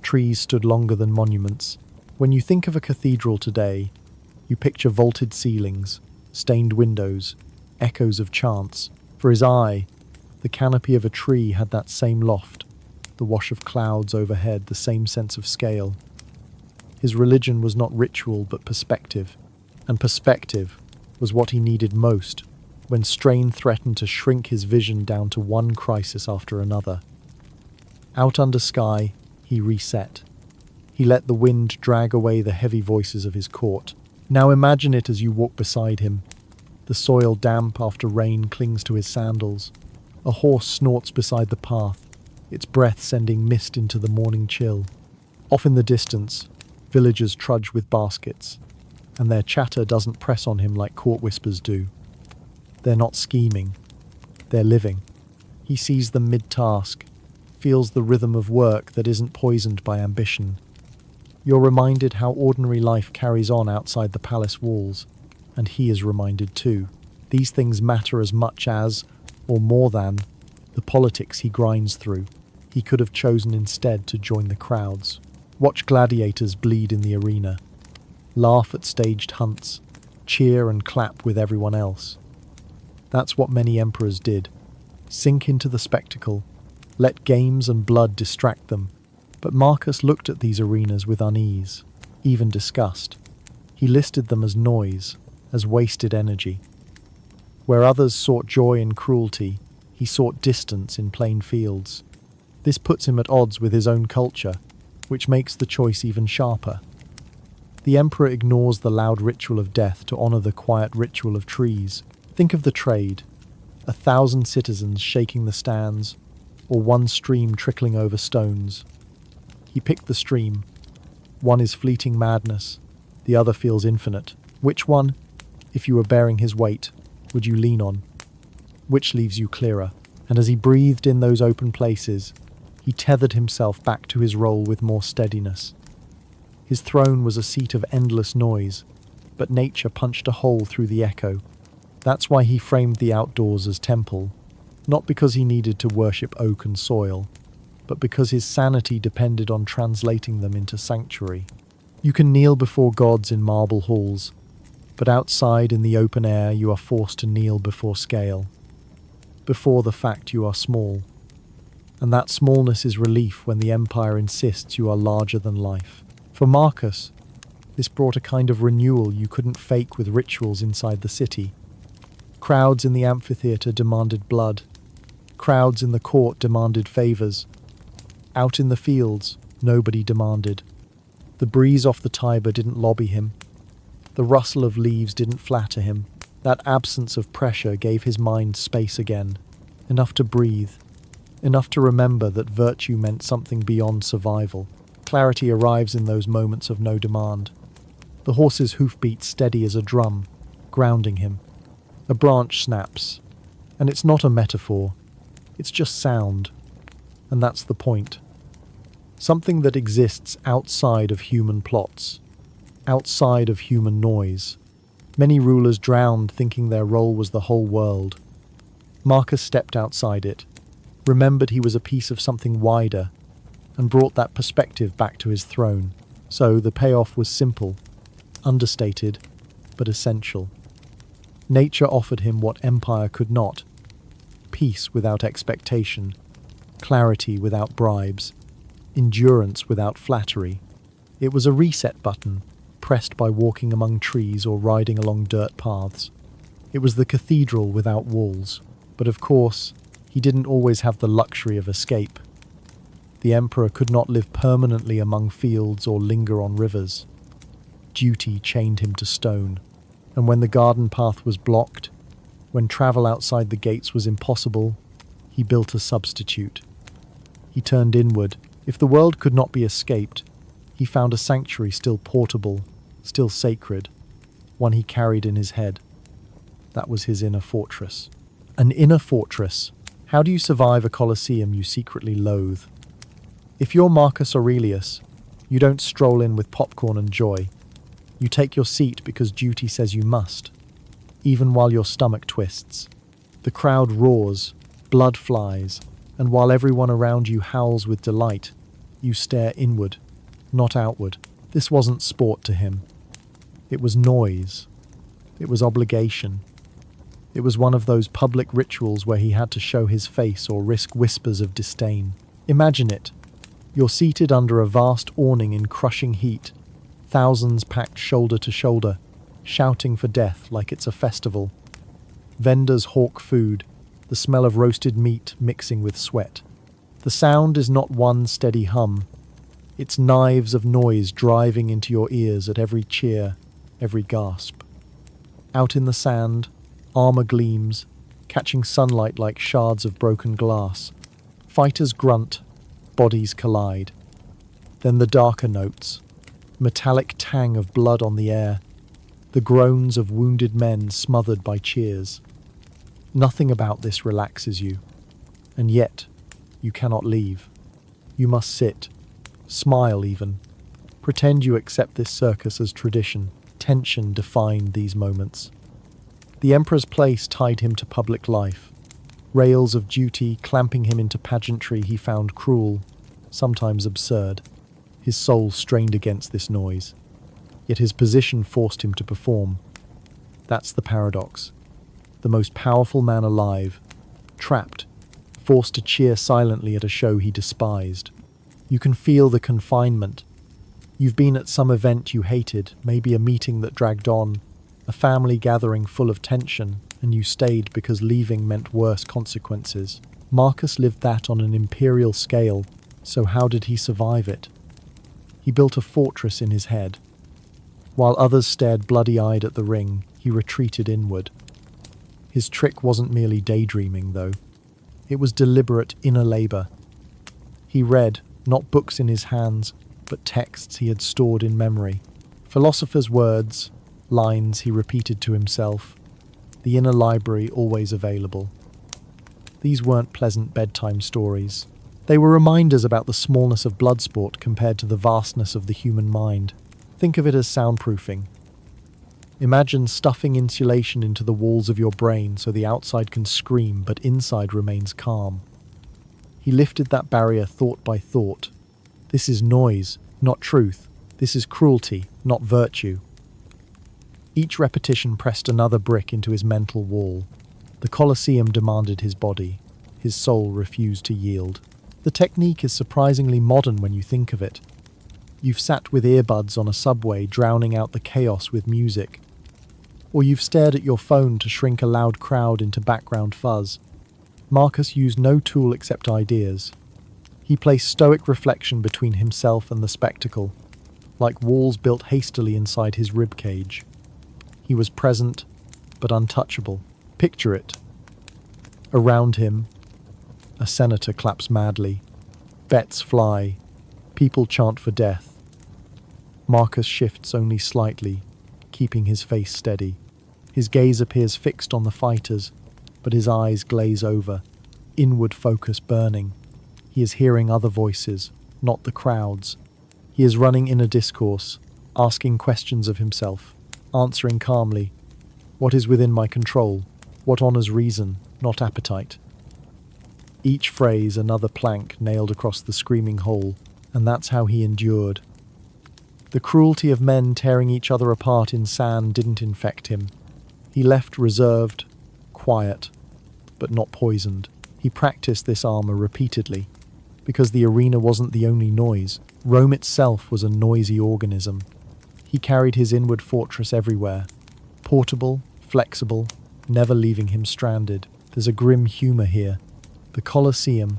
trees stood longer than monuments. When you think of a cathedral today, you picture vaulted ceilings, stained windows, echoes of chants. For his eye, the canopy of a tree had that same loft, the wash of clouds overhead, the same sense of scale. His religion was not ritual but perspective, and perspective was what he needed most when strain threatened to shrink his vision down to one crisis after another. Out under sky, he reset. He let the wind drag away the heavy voices of his court. Now imagine it as you walk beside him. The soil damp after rain clings to his sandals. A horse snorts beside the path, its breath sending mist into the morning chill. Off in the distance, villagers trudge with baskets, and their chatter doesn't press on him like court whispers do. They're not scheming, they're living. He sees them mid-task, feels the rhythm of work that isn't poisoned by ambition. You're reminded how ordinary life carries on outside the palace walls, and he is reminded too. These things matter as much as, or more than, the politics he grinds through. He could have chosen instead to join the crowds, watch gladiators bleed in the arena, laugh at staged hunts, cheer and clap with everyone else. That's what many emperors did. Sink into the spectacle, let games and blood distract them. But Marcus looked at these arenas with unease, even disgust. He listed them as noise, as wasted energy. Where others sought joy in cruelty, he sought distance in plain fields. This puts him at odds with his own culture, which makes the choice even sharper. The emperor ignores the loud ritual of death to honor the quiet ritual of trees. Think of the trade, 1,000 citizens shaking the stands, or one stream trickling over stones. He picked the stream. One is fleeting madness, the other feels infinite. Which one, if you were bearing his weight, would you lean on? Which leaves you clearer? And as he breathed in those open places, he tethered himself back to his role with more steadiness. His throne was a seat of endless noise, but nature punched a hole through the echo. That's why he framed the outdoors as temple, not because he needed to worship oak and soil, but because his sanity depended on translating them into sanctuary. You can kneel before gods in marble halls, but outside in the open air you are forced to kneel before scale, before the fact you are small. And that smallness is relief when the empire insists you are larger than life. For Marcus, this brought a kind of renewal you couldn't fake with rituals inside the city. Crowds in the amphitheater demanded blood. Crowds in the court demanded favors. Out in the fields, nobody demanded. The breeze off the Tiber didn't lobby him. The rustle of leaves didn't flatter him. That absence of pressure gave his mind space again, enough to breathe, enough to remember that virtue meant something beyond survival. Clarity arrives in those moments of no demand. The horse's hoofbeat steady as a drum, grounding him. A branch snaps, and it's not a metaphor, it's just sound. And that's the point. Something that exists outside of human plots, outside of human noise. Many rulers drowned thinking their role was the whole world. Marcus stepped outside it, remembered he was a piece of something wider, and brought that perspective back to his throne. So the payoff was simple, understated, but essential. Nature offered him what empire could not: peace without expectation, clarity without bribes, endurance without flattery. It was a reset button, pressed by walking among trees or riding along dirt paths. It was the cathedral without walls. But of course, he didn't always have the luxury of escape. The emperor could not live permanently among fields or linger on rivers. Duty chained him to stone, and when the garden path was blocked, when travel outside the gates was impossible, he built a substitute. He turned inward. If the world could not be escaped, he found a sanctuary still portable, still sacred, one he carried in his head. That was his inner fortress. An inner fortress. How do you survive a Colosseum you secretly loathe? If you're Marcus Aurelius, you don't stroll in with popcorn and joy. You take your seat because duty says you must, even while your stomach twists. The crowd roars, blood flies, and while everyone around you howls with delight, you stare inward, not outward. This wasn't sport to him. It was noise. It was obligation. It was one of those public rituals where he had to show his face or risk whispers of disdain. Imagine it. You're seated under a vast awning in crushing heat, thousands packed shoulder to shoulder, shouting for death like it's a festival. Vendors hawk food, the smell of roasted meat mixing with sweat. The sound is not one steady hum. It's knives of noise driving into your ears at every cheer, every gasp. Out in the sand, armor gleams, catching sunlight like shards of broken glass. Fighters grunt, bodies collide. Then the darker notes, metallic tang of blood on the air, the groans of wounded men smothered by cheers. Nothing about this relaxes you, and yet you cannot leave. You must sit, smile even, pretend you accept this circus as tradition. Tension defined these moments. The emperor's place tied him to public life. Rails of duty clamping him into pageantry he found cruel, sometimes absurd. His soul strained against this noise. Yet his position forced him to perform. That's the paradox. The most powerful man alive, trapped, forced to cheer silently at a show he despised. You can feel the confinement. You've been at some event you hated, maybe a meeting that dragged on, a family gathering full of tension, and you stayed because leaving meant worse consequences. Marcus lived that on an imperial scale, so how did he survive it? He built a fortress in his head. While others stared bloody-eyed at the ring, he retreated inward. His trick wasn't merely daydreaming, though. It was deliberate inner labor. He read, not books in his hands, but texts he had stored in memory. Philosophers' words, lines he repeated to himself, the inner library always available. These weren't pleasant bedtime stories. They were reminders about the smallness of blood sport compared to the vastness of the human mind. Think of it as soundproofing. Imagine stuffing insulation into the walls of your brain so the outside can scream but inside remains calm. He lifted that barrier thought by thought. This is noise, not truth. This is cruelty, not virtue. Each repetition pressed another brick into his mental wall. The Colosseum demanded his body. His soul refused to yield. The technique is surprisingly modern when you think of it. You've sat with earbuds on a subway drowning out the chaos with music. Or you've stared at your phone to shrink a loud crowd into background fuzz. Marcus used no tool except ideas. He placed stoic reflection between himself and the spectacle, like walls built hastily inside his ribcage. He was present, but untouchable. Picture it. Around him, a senator claps madly. Bets fly. People chant for death. Marcus shifts only slightly, keeping his face steady. His gaze appears fixed on the fighters, but his eyes glaze over, inward focus burning. He is hearing other voices, not the crowd's. He is running inner discourse, asking questions of himself, answering calmly, what is within my control? What honors reason, not appetite? Each phrase another plank nailed across the screaming hole, and that's how he endured. The cruelty of men tearing each other apart in sand didn't infect him. He left reserved, quiet, but not poisoned. He practiced this armor repeatedly, because the arena wasn't the only noise. Rome itself was a noisy organism. He carried his inward fortress everywhere, portable, flexible, never leaving him stranded. There's a grim humor here. The Colosseum,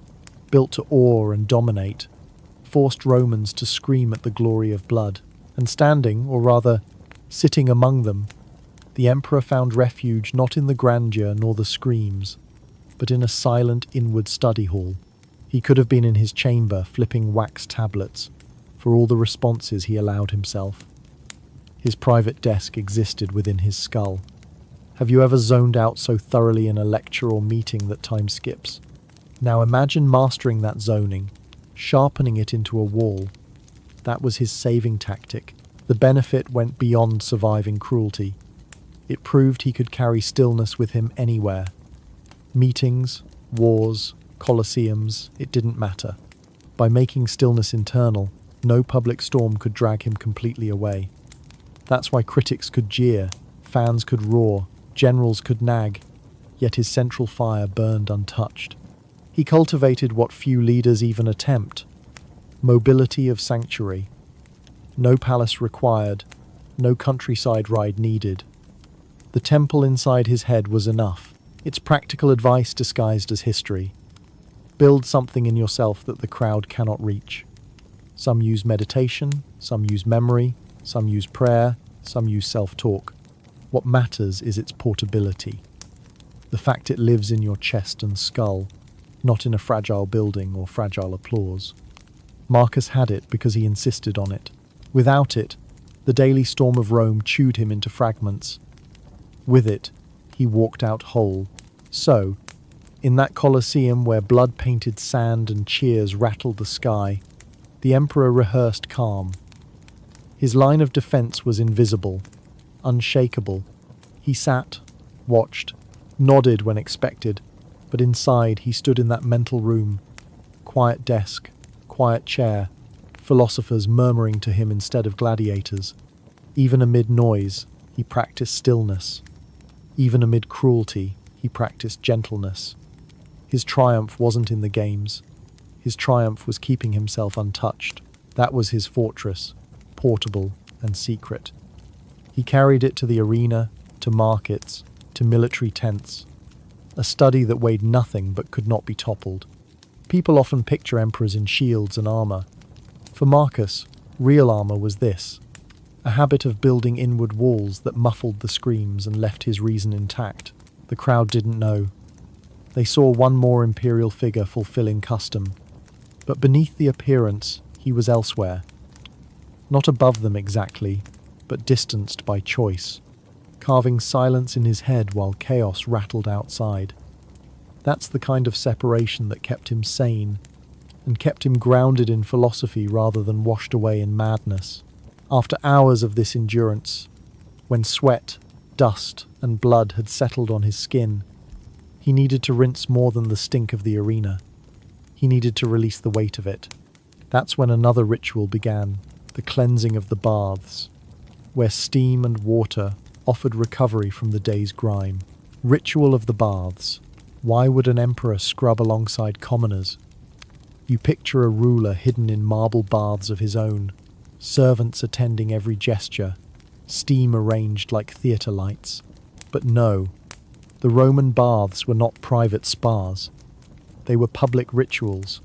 built to awe and dominate, forced Romans to scream at the glory of blood. And standing, or rather, sitting among them, the emperor found refuge not in the grandeur nor the screams, but in a silent inward study hall. He could have been in his chamber flipping wax tablets, for all the responses he allowed himself. His private desk existed within his skull. Have you ever zoned out so thoroughly in a lecture or meeting that time skips? Now imagine mastering that zoning, sharpening it into a wall. That was his saving tactic. The benefit went beyond surviving cruelty. It proved he could carry stillness with him anywhere. Meetings, wars, colosseums, it didn't matter. By making stillness internal, no public storm could drag him completely away. That's why critics could jeer, fans could roar, generals could nag, yet his central fire burned untouched. He cultivated what few leaders even attempt: mobility of sanctuary. No palace required, no countryside ride needed. The temple inside his head was enough. It's practical advice disguised as history. Build something in yourself that the crowd cannot reach. Some use meditation, some use memory, some use prayer, some use self-talk. What matters is its portability. The fact it lives in your chest and skull, not in a fragile building or fragile applause. Marcus had it because he insisted on it. Without it, the daily storm of Rome chewed him into fragments. With it, he walked out whole. So, in that Colosseum where blood-painted sand and cheers rattled the sky, the emperor rehearsed calm. His line of defense was invisible, unshakable. He sat, watched, nodded when expected, but inside he stood in that mental room. Quiet desk, quiet chair, philosophers murmuring to him instead of gladiators. Even amid noise, he practiced stillness. Even amid cruelty, he practiced gentleness. His triumph wasn't in the games. His triumph was keeping himself untouched. That was his fortress, portable and secret. He carried it to the arena, to markets, to military tents. A study that weighed nothing but could not be toppled. People often picture emperors in shields and armor. For Marcus, real armor was this: a habit of building inward walls that muffled the screams and left his reason intact. The crowd didn't know. They saw one more imperial figure fulfilling custom. But beneath the appearance, he was elsewhere. Not above them exactly, but distanced by choice, carving silence in his head while chaos rattled outside. That's the kind of separation that kept him sane, and kept him grounded in philosophy rather than washed away in madness. After hours of this endurance, when sweat, dust, and blood had settled on his skin, he needed to rinse more than the stink of the arena. He needed to release the weight of it. That's when another ritual began, the cleansing of the baths, where steam and water offered recovery from the day's grime. Ritual of the baths. Why would an emperor scrub alongside commoners? You picture a ruler hidden in marble baths of his own, servants attending every gesture, steam arranged like theatre lights. But no, the Roman baths were not private spas. They were public rituals,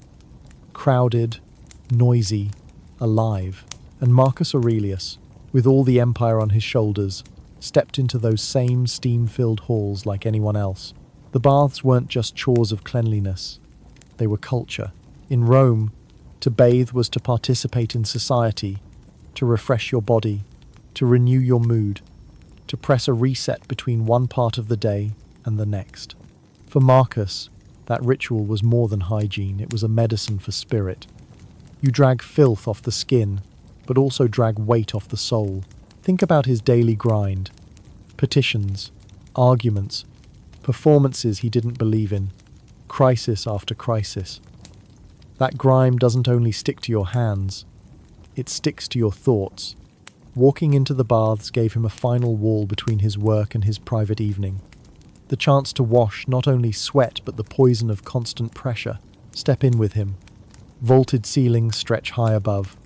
crowded, noisy, alive. And Marcus Aurelius, with all the empire on his shoulders, stepped into those same steam-filled halls like anyone else. The baths weren't just chores of cleanliness. They were culture. In Rome, to bathe was to participate in society, to refresh your body, to renew your mood, to press a reset between one part of the day and the next. For Marcus, that ritual was more than hygiene. It was a medicine for spirit. You drag filth off the skin, but also drag weight off the soul. Think about his daily grind. Petitions, arguments, performances he didn't believe in, crisis after crisis. That grime doesn't only stick to your hands, it sticks to your thoughts. Walking into the baths gave him a final wall between his work and his private evening. The chance to wash not only sweat but the poison of constant pressure. Step in with him. Vaulted ceilings stretch high above.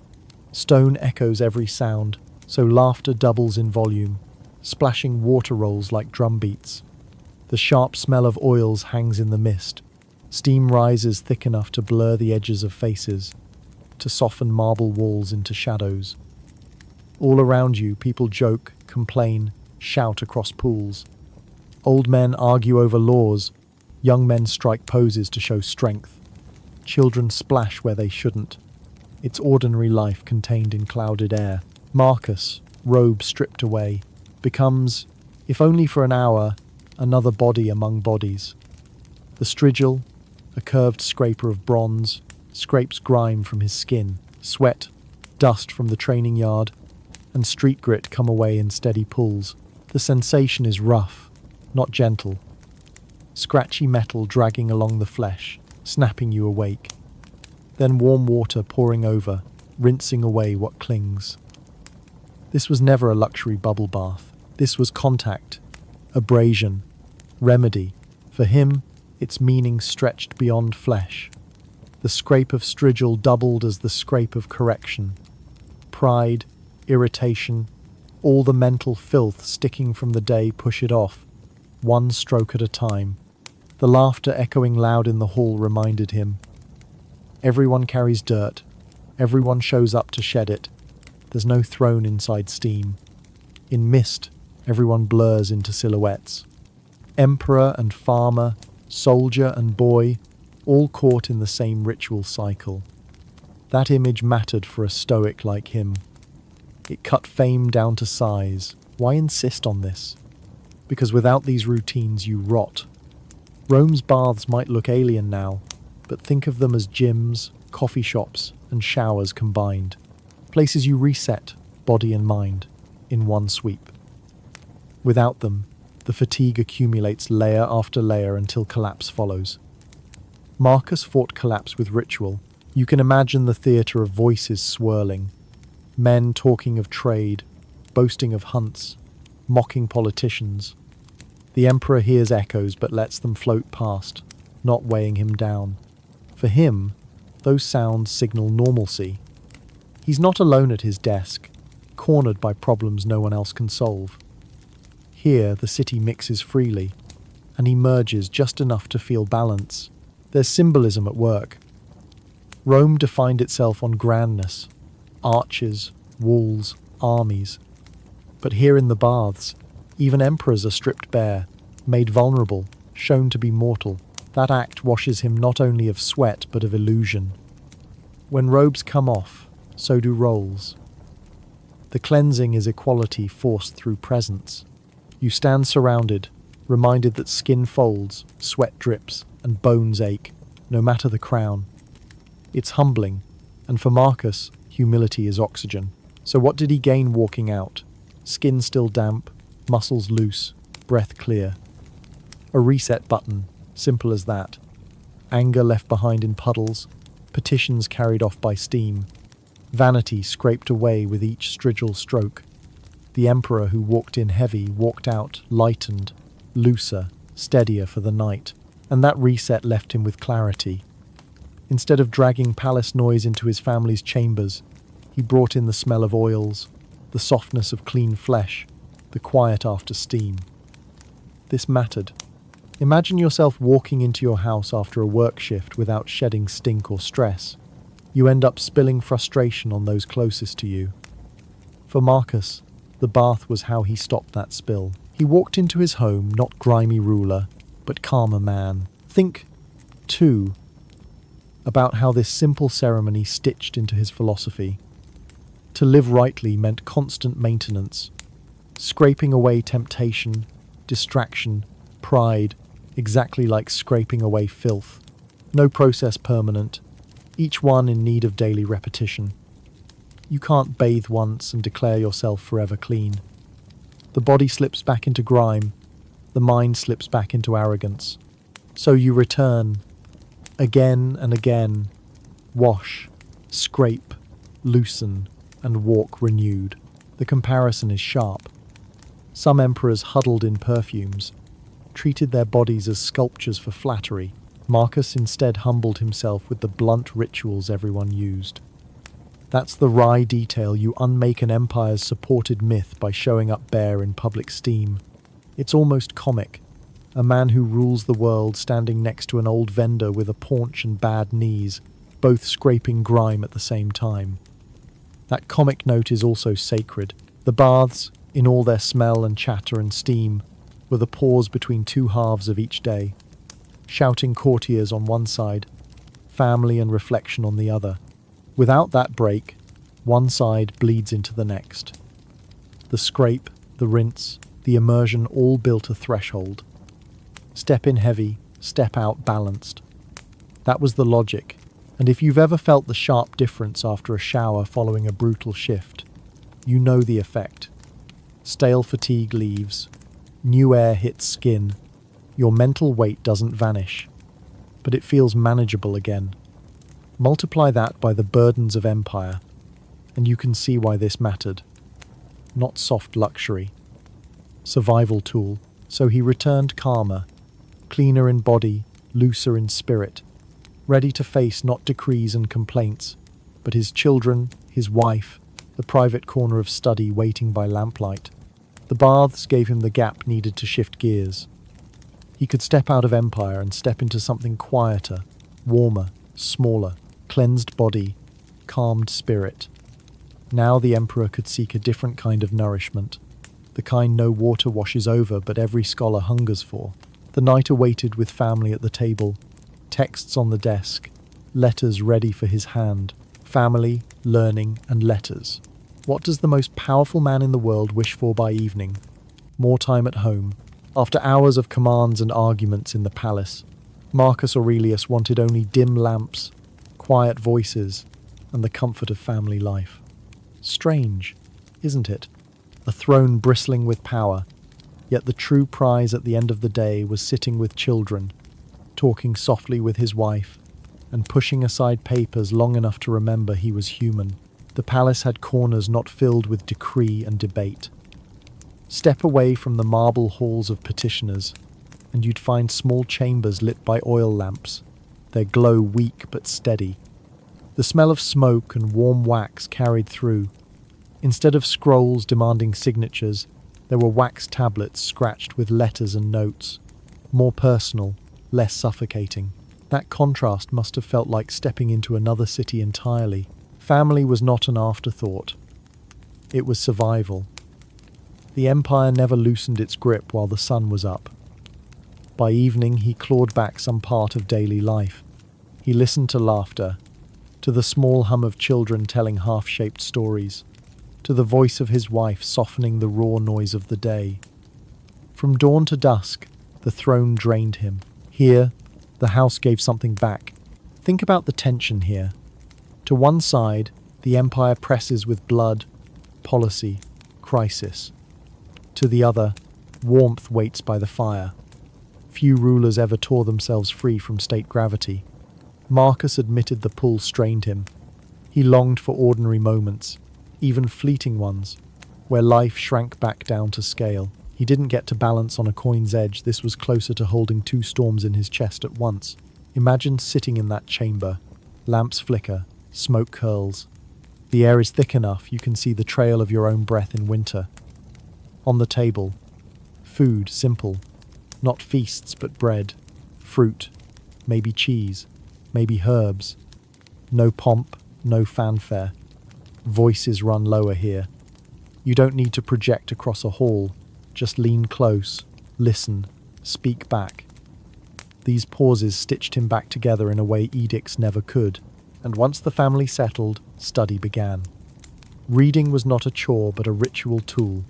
Stone echoes every sound, so laughter doubles in volume. Splashing water rolls like drum beats. The sharp smell of oils hangs in the mist. Steam rises thick enough to blur the edges of faces, to soften marble walls into shadows. All around you, people joke, complain, shout across pools. Old men argue over laws. Young men strike poses to show strength. Children splash where they shouldn't. It's ordinary life contained in clouded air. Marcus, robe stripped away, becomes, if only for an hour, another body among bodies. The strigil, a curved scraper of bronze, scrapes grime from his skin. Sweat, dust from the training yard, and street grit come away in steady pulls. The sensation is rough, not gentle. Scratchy metal dragging along the flesh, snapping you awake. Then warm water pouring over, rinsing away what clings. This was never a luxury bubble bath. This was contact, abrasion, remedy. For him, its meaning stretched beyond flesh. The scrape of strigil doubled as the scrape of correction. Pride, irritation, all the mental filth sticking from the day push it off, one stroke at a time. The laughter echoing loud in the hall reminded him. Everyone carries dirt. Everyone shows up to shed it. There's no throne inside steam. In mist, everyone blurs into silhouettes. Emperor and farmer, soldier and boy, all caught in the same ritual cycle. That image mattered for a stoic like him. It cut fame down to size. Why insist on this? Because without these routines you rot. Rome's baths might look alien now, but think of them as gyms, coffee shops, and showers combined. Places you reset, body and mind, in one sweep. Without them, the fatigue accumulates layer after layer until collapse follows. Marcus fought collapse with ritual. You can imagine the theatre of voices swirling, men talking of trade, boasting of hunts, mocking politicians. The emperor hears echoes but lets them float past, not weighing him down. For him, those sounds signal normalcy. He's not alone at his desk, cornered by problems no one else can solve. Here, the city mixes freely, and he merges just enough to feel balance. There's symbolism at work. Rome defined itself on grandness, arches, walls, armies. But here in the baths, even emperors are stripped bare, made vulnerable, shown to be mortal. That act washes him not only of sweat but of illusion. When robes come off, so do roles. The cleansing is equality forced through presence. You stand surrounded, reminded that skin folds, sweat drips, and bones ache, no matter the crown. It's humbling, and for Marcus, humility is oxygen. So what did he gain walking out? Skin still damp, muscles loose, breath clear. A reset button, simple as that. Anger left behind in puddles, petitions carried off by steam. Vanity scraped away with each strigal stroke. The emperor who walked in heavy walked out lightened, looser, steadier for the night, and that reset left him with clarity. Instead of dragging palace noise into his family's chambers, he brought in the smell of oils, the softness of clean flesh, the quiet after steam. This mattered. Imagine yourself walking into your house after a work shift without shedding stink or stress. You end up spilling frustration on those closest to you. For Marcus, the bath was how he stopped that spill. He walked into his home not grimy ruler, but calmer man. Think, too, about how this simple ceremony stitched into his philosophy. To live rightly meant constant maintenance, scraping away temptation, distraction, pride, exactly like scraping away filth. No process permanent, each one in need of daily repetition. You can't bathe once and declare yourself forever clean. The body slips back into grime, the mind slips back into arrogance. So you return, again and again, wash, scrape, loosen, and walk renewed. The comparison is sharp. Some emperors huddled in perfumes, treated their bodies as sculptures for flattery. Marcus instead humbled himself with the blunt rituals everyone used. That's the wry detail you unmake an empire's supported myth by showing up bare in public steam. It's almost comic. A man who rules the world standing next to an old vendor with a paunch and bad knees, both scraping grime at the same time. That comic note is also sacred. The baths, in all their smell and chatter and steam, were the pause between two halves of each day. Shouting courtiers on one side, family and reflection on the other. Without that break, one side bleeds into the next. The scrape, the rinse, the immersion all built a threshold. Step in heavy, step out balanced. That was the logic, and if you've ever felt the sharp difference after a shower following a brutal shift, you know the effect. Stale fatigue leaves, new air hits skin, your mental weight doesn't vanish, but it feels manageable again. Multiply that by the burdens of empire, and you can see why this mattered. Not soft luxury. Survival tool. So he returned calmer, cleaner in body, looser in spirit, ready to face not decrees and complaints, but his children, his wife, the private corner of study waiting by lamplight. The baths gave him the gap needed to shift gears. He could step out of empire and step into something quieter, warmer, smaller, cleansed body, calmed spirit. Now the emperor could seek a different kind of nourishment, the kind no water washes over but every scholar hungers for. The night awaited with family at the table, texts on the desk, letters ready for his hand. Family, learning, and letters. What does the most powerful man in the world wish for by evening? More time at home. After hours of commands and arguments in the palace, Marcus Aurelius wanted only dim lamps, quiet voices, and the comfort of family life. Strange, isn't it? A throne bristling with power, yet the true prize at the end of the day was sitting with children, talking softly with his wife, and pushing aside papers long enough to remember he was human. The palace had corners not filled with decree and debate. Step away from the marble halls of petitioners, and you'd find small chambers lit by oil lamps, their glow weak but steady. The smell of smoke and warm wax carried through. Instead of scrolls demanding signatures, there were wax tablets scratched with letters and notes, more personal, less suffocating. That contrast must have felt like stepping into another city entirely. Family was not an afterthought. It was survival. The empire never loosened its grip while the sun was up. By evening, he clawed back some part of daily life. He listened to laughter, to the small hum of children telling half-shaped stories, to the voice of his wife softening the raw noise of the day. From dawn to dusk, the throne drained him. Here, the house gave something back. Think about the tension here. To one side, the empire presses with blood, policy, crisis. To the other, warmth waits by the fire. Few rulers ever tore themselves free from state gravity. Marcus admitted the pull strained him. He longed for ordinary moments, even fleeting ones, where life shrank back down to scale. He didn't get to balance on a coin's edge. This was closer to holding two storms in his chest at once. Imagine sitting in that chamber. Lamps flicker, smoke curls. The air is thick enough you can see the trail of your own breath in winter. On the table, food simple, not feasts but bread, fruit, maybe cheese, maybe herbs. No pomp, no fanfare. Voices run lower here. You don't need to project across a hall. Just lean close, listen, speak back. These pauses stitched him back together in a way edicts never could, and once the family settled, study began. Reading was not a chore but a ritual tool.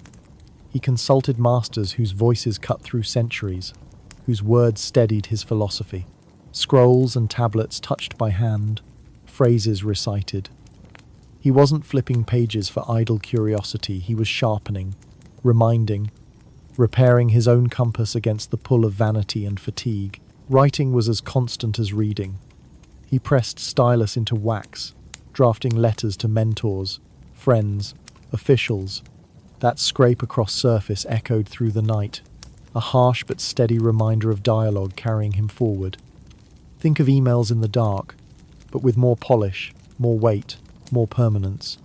He consulted masters whose voices cut through centuries, whose words steadied his philosophy. Scrolls and tablets touched by hand, phrases recited. He wasn't flipping pages for idle curiosity, he was sharpening, reminding, repairing his own compass against the pull of vanity and fatigue. Writing was as constant as reading. He pressed stylus into wax, drafting letters to mentors, friends, officials. That scrape across surface echoed through the night, a harsh but steady reminder of dialogue carrying him forward. Think of emails in the dark, but with more polish, more weight, more permanence.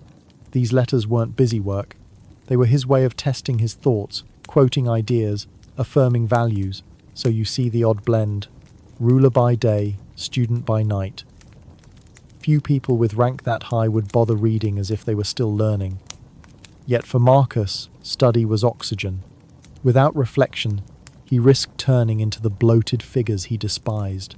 These letters weren't busy work. They were his way of testing his thoughts, quoting ideas, affirming values, so you see the odd blend. Ruler by day, student by night. Few people with rank that high would bother reading as if they were still learning. Yet for Marcus, study was oxygen. Without reflection, he risked turning into the bloated figures he despised.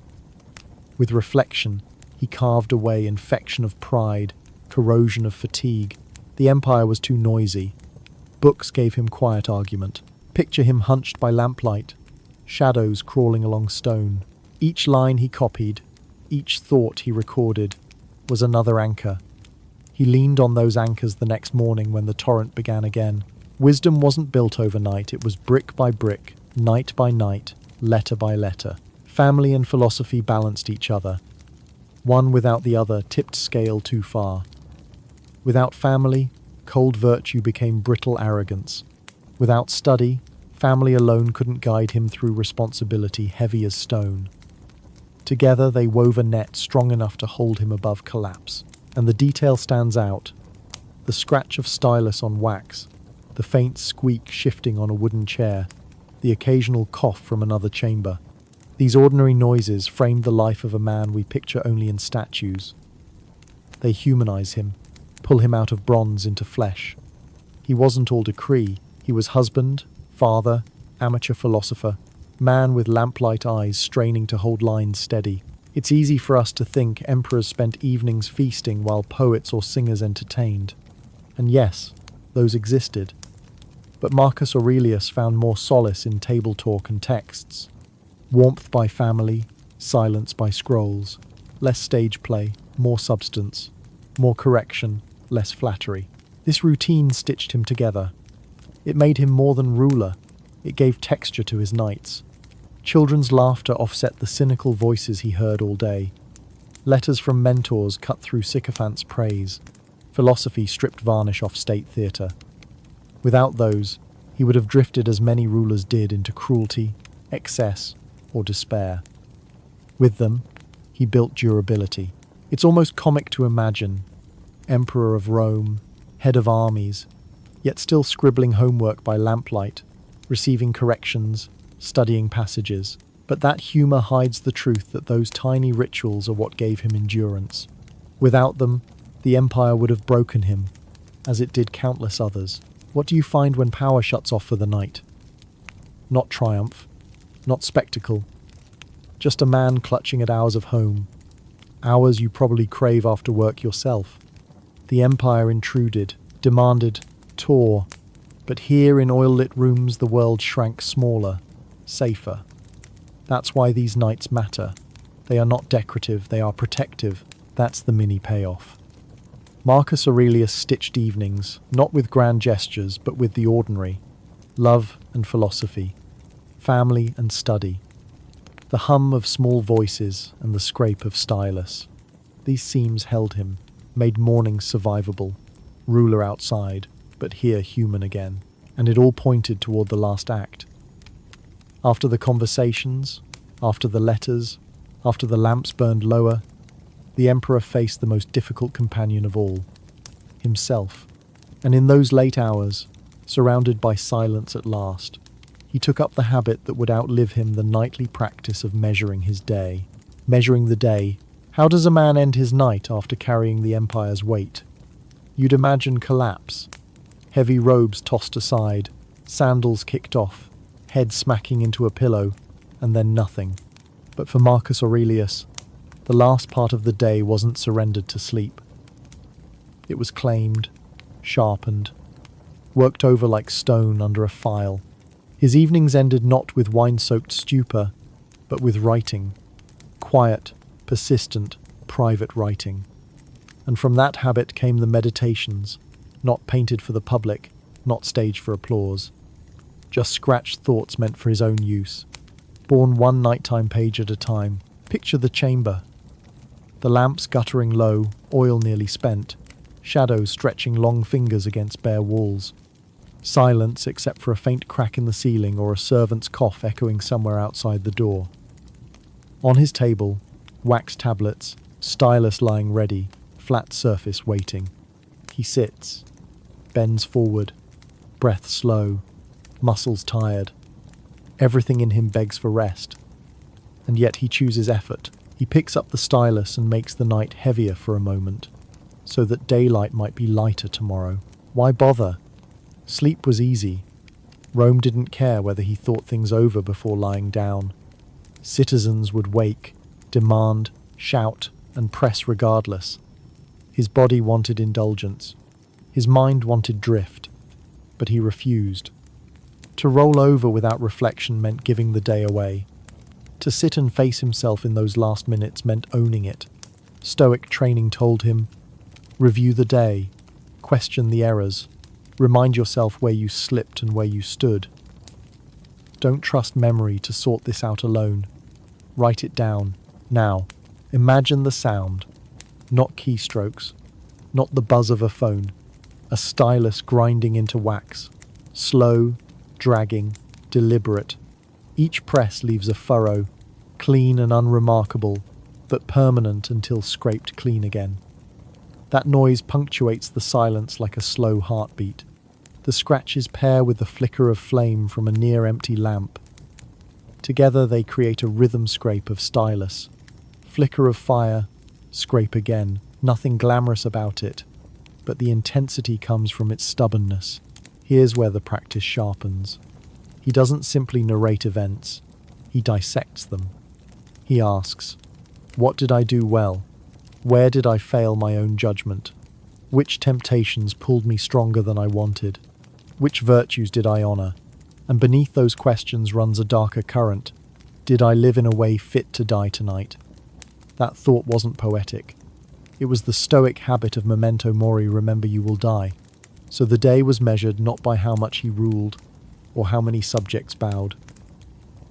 With reflection, he carved away infection of pride, corrosion of fatigue. The empire was too noisy. Books gave him quiet argument. Picture him hunched by lamplight, shadows crawling along stone. Each line he copied, each thought he recorded, was another anchor. He leaned on those anchors the next morning when the torrent began again. Wisdom wasn't built overnight, it was brick by brick, night by night, letter by letter. Family and philosophy balanced each other. One without the other tipped scale too far. Without family, cold virtue became brittle arrogance. Without study, family alone couldn't guide him through responsibility heavy as stone. Together they wove a net strong enough to hold him above collapse. And the detail stands out. The scratch of stylus on wax, the faint squeak shifting on a wooden chair, the occasional cough from another chamber. These ordinary noises framed the life of a man we picture only in statues. They humanize him, pull him out of bronze into flesh. He wasn't all decree, he He was husband, father, amateur philosopher, man with lamplight eyes straining to hold lines steady. It's easy for us to think emperors spent evenings feasting while poets or singers entertained. And yes, those existed. But Marcus Aurelius found more solace in table talk and texts. Warmth by family, silence by scrolls, less stage play, more substance, more correction, less flattery. This routine stitched him together. It made him more than ruler. It gave texture to his nights. Children's laughter offset the cynical voices he heard all day. Letters from mentors cut through sycophants' praise. Philosophy stripped varnish off state theatre. Without those, he would have drifted as many rulers did into cruelty, excess, or despair. With them, he built durability. It's almost comic to imagine. Emperor of Rome, head of armies, yet still scribbling homework by lamplight, receiving corrections, studying passages. But that humour hides the truth that those tiny rituals are what gave him endurance. Without them, the empire would have broken him, as it did countless others. What do you find when power shuts off for the night? Not triumph, not spectacle, just a man clutching at hours of home, hours you probably crave after work yourself. The empire intruded, demanded, tore, but here in oil-lit rooms the world shrank smaller, safer. That's why these nights matter. They are not decorative, they are protective. That's the mini payoff. Marcus Aurelius stitched evenings, not with grand gestures, but with the ordinary. Love and philosophy, family and study, the hum of small voices and the scrape of stylus. These seams held him, made mornings survivable, ruler outside, but here human again, and it all pointed toward the last act. After the conversations, after the letters, after the lamps burned lower, the emperor faced the most difficult companion of all, himself. And in those late hours, surrounded by silence at last, he took up the habit that would outlive him, the nightly practice of measuring his day. Measuring the day. How does a man end his night after carrying the empire's weight? You'd imagine collapse. Heavy robes tossed aside, sandals kicked off, head smacking into a pillow, and then nothing. But for Marcus Aurelius, the last part of the day wasn't surrendered to sleep. It was claimed, sharpened, worked over like stone under a file. His evenings ended not with wine-soaked stupor, but with writing. Quiet, persistent, private writing. And from that habit came the meditations, not painted for the public, not staged for applause. Just scratched thoughts meant for his own use. Born one nighttime page at a time. Picture the chamber. The lamps guttering low, oil nearly spent, shadows stretching long fingers against bare walls. Silence except for a faint crack in the ceiling or a servant's cough echoing somewhere outside the door. On his table, wax tablets, stylus lying ready, flat surface waiting. He sits, bends forward, breath slow, muscles tired. Everything in him begs for rest, and yet he chooses effort. He picks up the stylus and makes the night heavier for a moment, so that daylight might be lighter tomorrow. Why bother? Sleep was easy. Rome didn't care whether he thought things over before lying down. Citizens would wake, demand, shout, and press regardless. His body wanted indulgence. His mind wanted drift, but he refused. To roll over without reflection meant giving the day away. To sit and face himself in those last minutes meant owning it. Stoic training told him, review the day, question the errors, remind yourself where you slipped and where you stood. Don't trust memory to sort this out alone. Write it down. Now, imagine the sound. Not keystrokes. Not the buzz of a phone. A stylus grinding into wax. Slow, dragging, deliberate. Each press leaves a furrow, clean and unremarkable, but permanent until scraped clean again. That noise punctuates the silence like a slow heartbeat. The scratches pair with the flicker of flame from a near-empty lamp. Together they create a rhythm scrape of stylus. Flicker of fire, scrape again. Nothing glamorous about it, but the intensity comes from its stubbornness. Here's where the practice sharpens. He doesn't simply narrate events, he dissects them. He asks, what did I do well? Where did I fail my own judgment? Which temptations pulled me stronger than I wanted? Which virtues did I honor? And beneath those questions runs a darker current. Did I live in a way fit to die tonight? That thought wasn't poetic. It was the stoic habit of memento mori, remember you will die. So the day was measured not by how much he ruled or how many subjects bowed,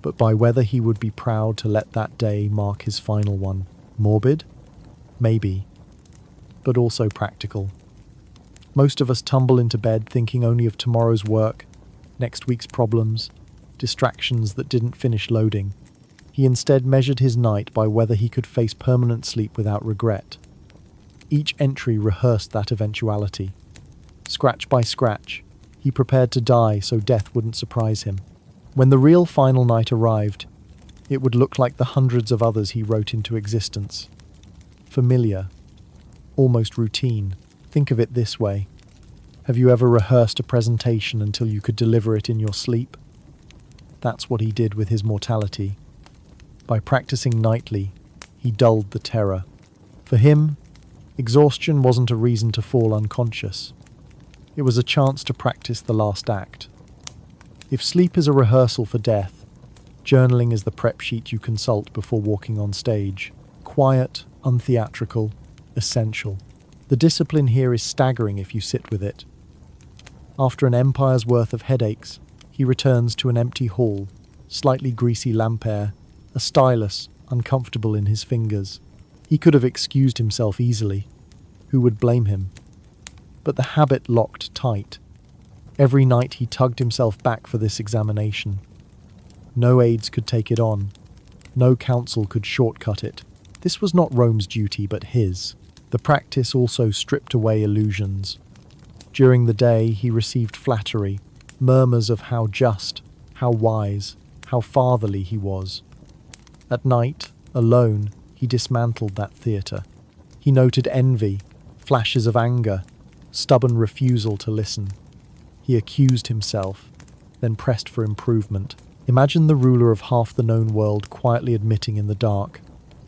but by whether he would be proud to let that day mark his final one. Morbid? Maybe, but also practical. Most of us tumble into bed thinking only of tomorrow's work, next week's problems, distractions that didn't finish loading. He instead measured his night by whether he could face permanent sleep without regret. Each entry rehearsed that eventuality. Scratch by scratch, he prepared to die so death wouldn't surprise him. When the real final night arrived, it would look like the hundreds of others he wrote into existence. Familiar, almost routine. Think of it this way. Have you ever rehearsed a presentation until you could deliver it in your sleep? That's what he did with his mortality. By practicing nightly, he dulled the terror. For him, exhaustion wasn't a reason to fall unconscious. It was a chance to practice the last act. If sleep is a rehearsal for death, journaling is the prep sheet you consult before walking on stage. Quiet, untheatrical, essential. The discipline here is staggering if you sit with it. After an empire's worth of headaches, he returns to an empty hall, slightly greasy lamp air, a stylus uncomfortable in his fingers. He could have excused himself easily. Who would blame him? But the habit locked tight. Every night he tugged himself back for this examination. No aides could take it on. No counsel could shortcut it. This was not Rome's duty, but his. The practice also stripped away illusions. During the day, he received flattery, murmurs of how just, how wise, how fatherly he was. At night, alone, he dismantled that theatre. He noted envy, flashes of anger, stubborn refusal to listen. He accused himself, then pressed for improvement. Imagine the ruler of half the known world quietly admitting in the dark,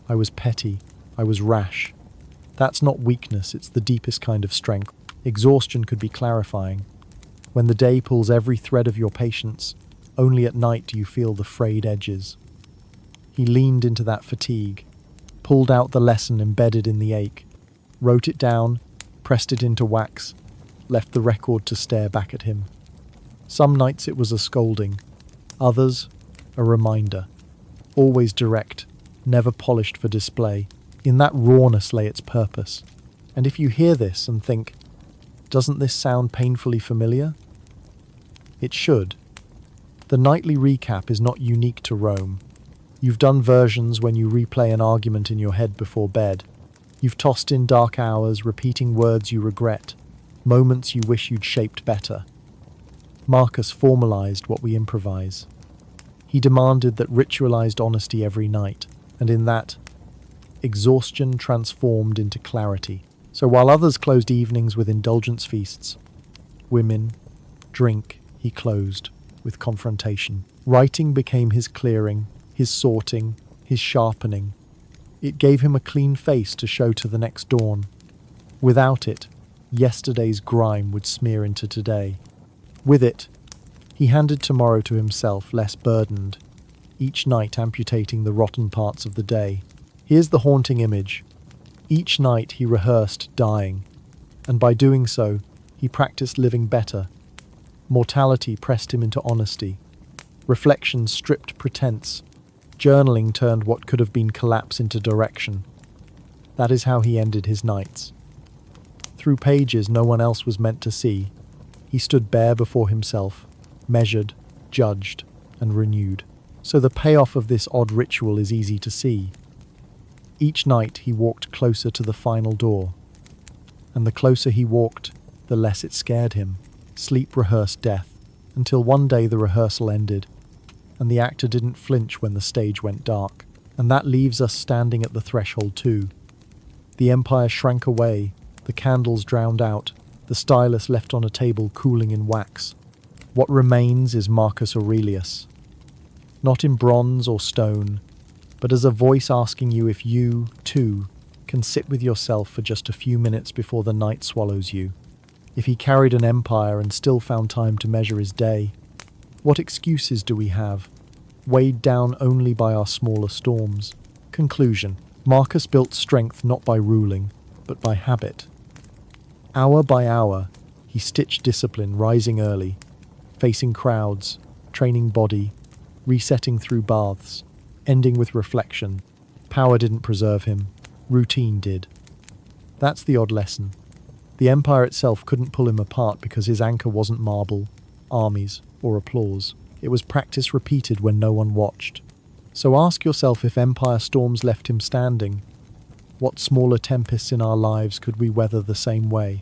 I was petty, I was rash. That's not weakness, it's the deepest kind of strength. Exhaustion could be clarifying. When the day pulls every thread of your patience, only at night do you feel the frayed edges. He leaned into that fatigue, pulled out the lesson embedded in the ache, wrote it down, pressed it into wax, left the record to stare back at him. Some nights it was a scolding, others a reminder. Always direct, never polished for display. In that rawness lay its purpose. And if you hear this and think, doesn't this sound painfully familiar? It should. The nightly recap is not unique to Rome. You've done versions when you replay an argument in your head before bed. You've tossed in dark hours, repeating words you regret, moments you wish you'd shaped better. Marcus formalized what we improvise. He demanded that ritualized honesty every night, and in that, exhaustion transformed into clarity. So while others closed evenings with indulgence feasts, women, drink, he closed with confrontation. Writing became his clearing, his sorting, his sharpening. It gave him a clean face to show to the next dawn. Without it, yesterday's grime would smear into today. With it, he handed tomorrow to himself, less burdened, each night amputating the rotten parts of the day. Here's the haunting image. Each night he rehearsed dying, and by doing so, he practiced living better. Mortality pressed him into honesty. Reflection stripped pretense. Journaling turned what could have been collapse into direction. That is how he ended his nights. Through pages no one else was meant to see, he stood bare before himself, measured, judged, and renewed. So the payoff of this odd ritual is easy to see. Each night he walked closer to the final door, and the closer he walked, the less it scared him. Sleep rehearsed death, until one day the rehearsal ended, and the actor didn't flinch when the stage went dark. And that leaves us standing at the threshold too. The empire shrank away, the candles drowned out, the stylus left on a table cooling in wax. What remains is Marcus Aurelius, not in bronze or stone, but as a voice asking you if you, too, can sit with yourself for just a few minutes before the night swallows you. If he carried an empire and still found time to measure his day, what excuses do we have, weighed down only by our smaller storms? Conclusion. Marcus built strength not by ruling, but by habit. Hour by hour, he stitched discipline, rising early, facing crowds, training body, resetting through baths, ending with reflection. Power didn't preserve him, routine did. That's the odd lesson. The empire itself couldn't pull him apart because his anchor wasn't marble, armies, or applause. It was practice repeated when no one watched. So ask yourself, if empire storms left him standing, what smaller tempests in our lives could we weather the same way?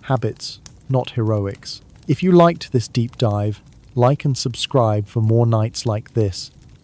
Habits, not heroics. If you liked this deep dive, like and subscribe for more nights like this.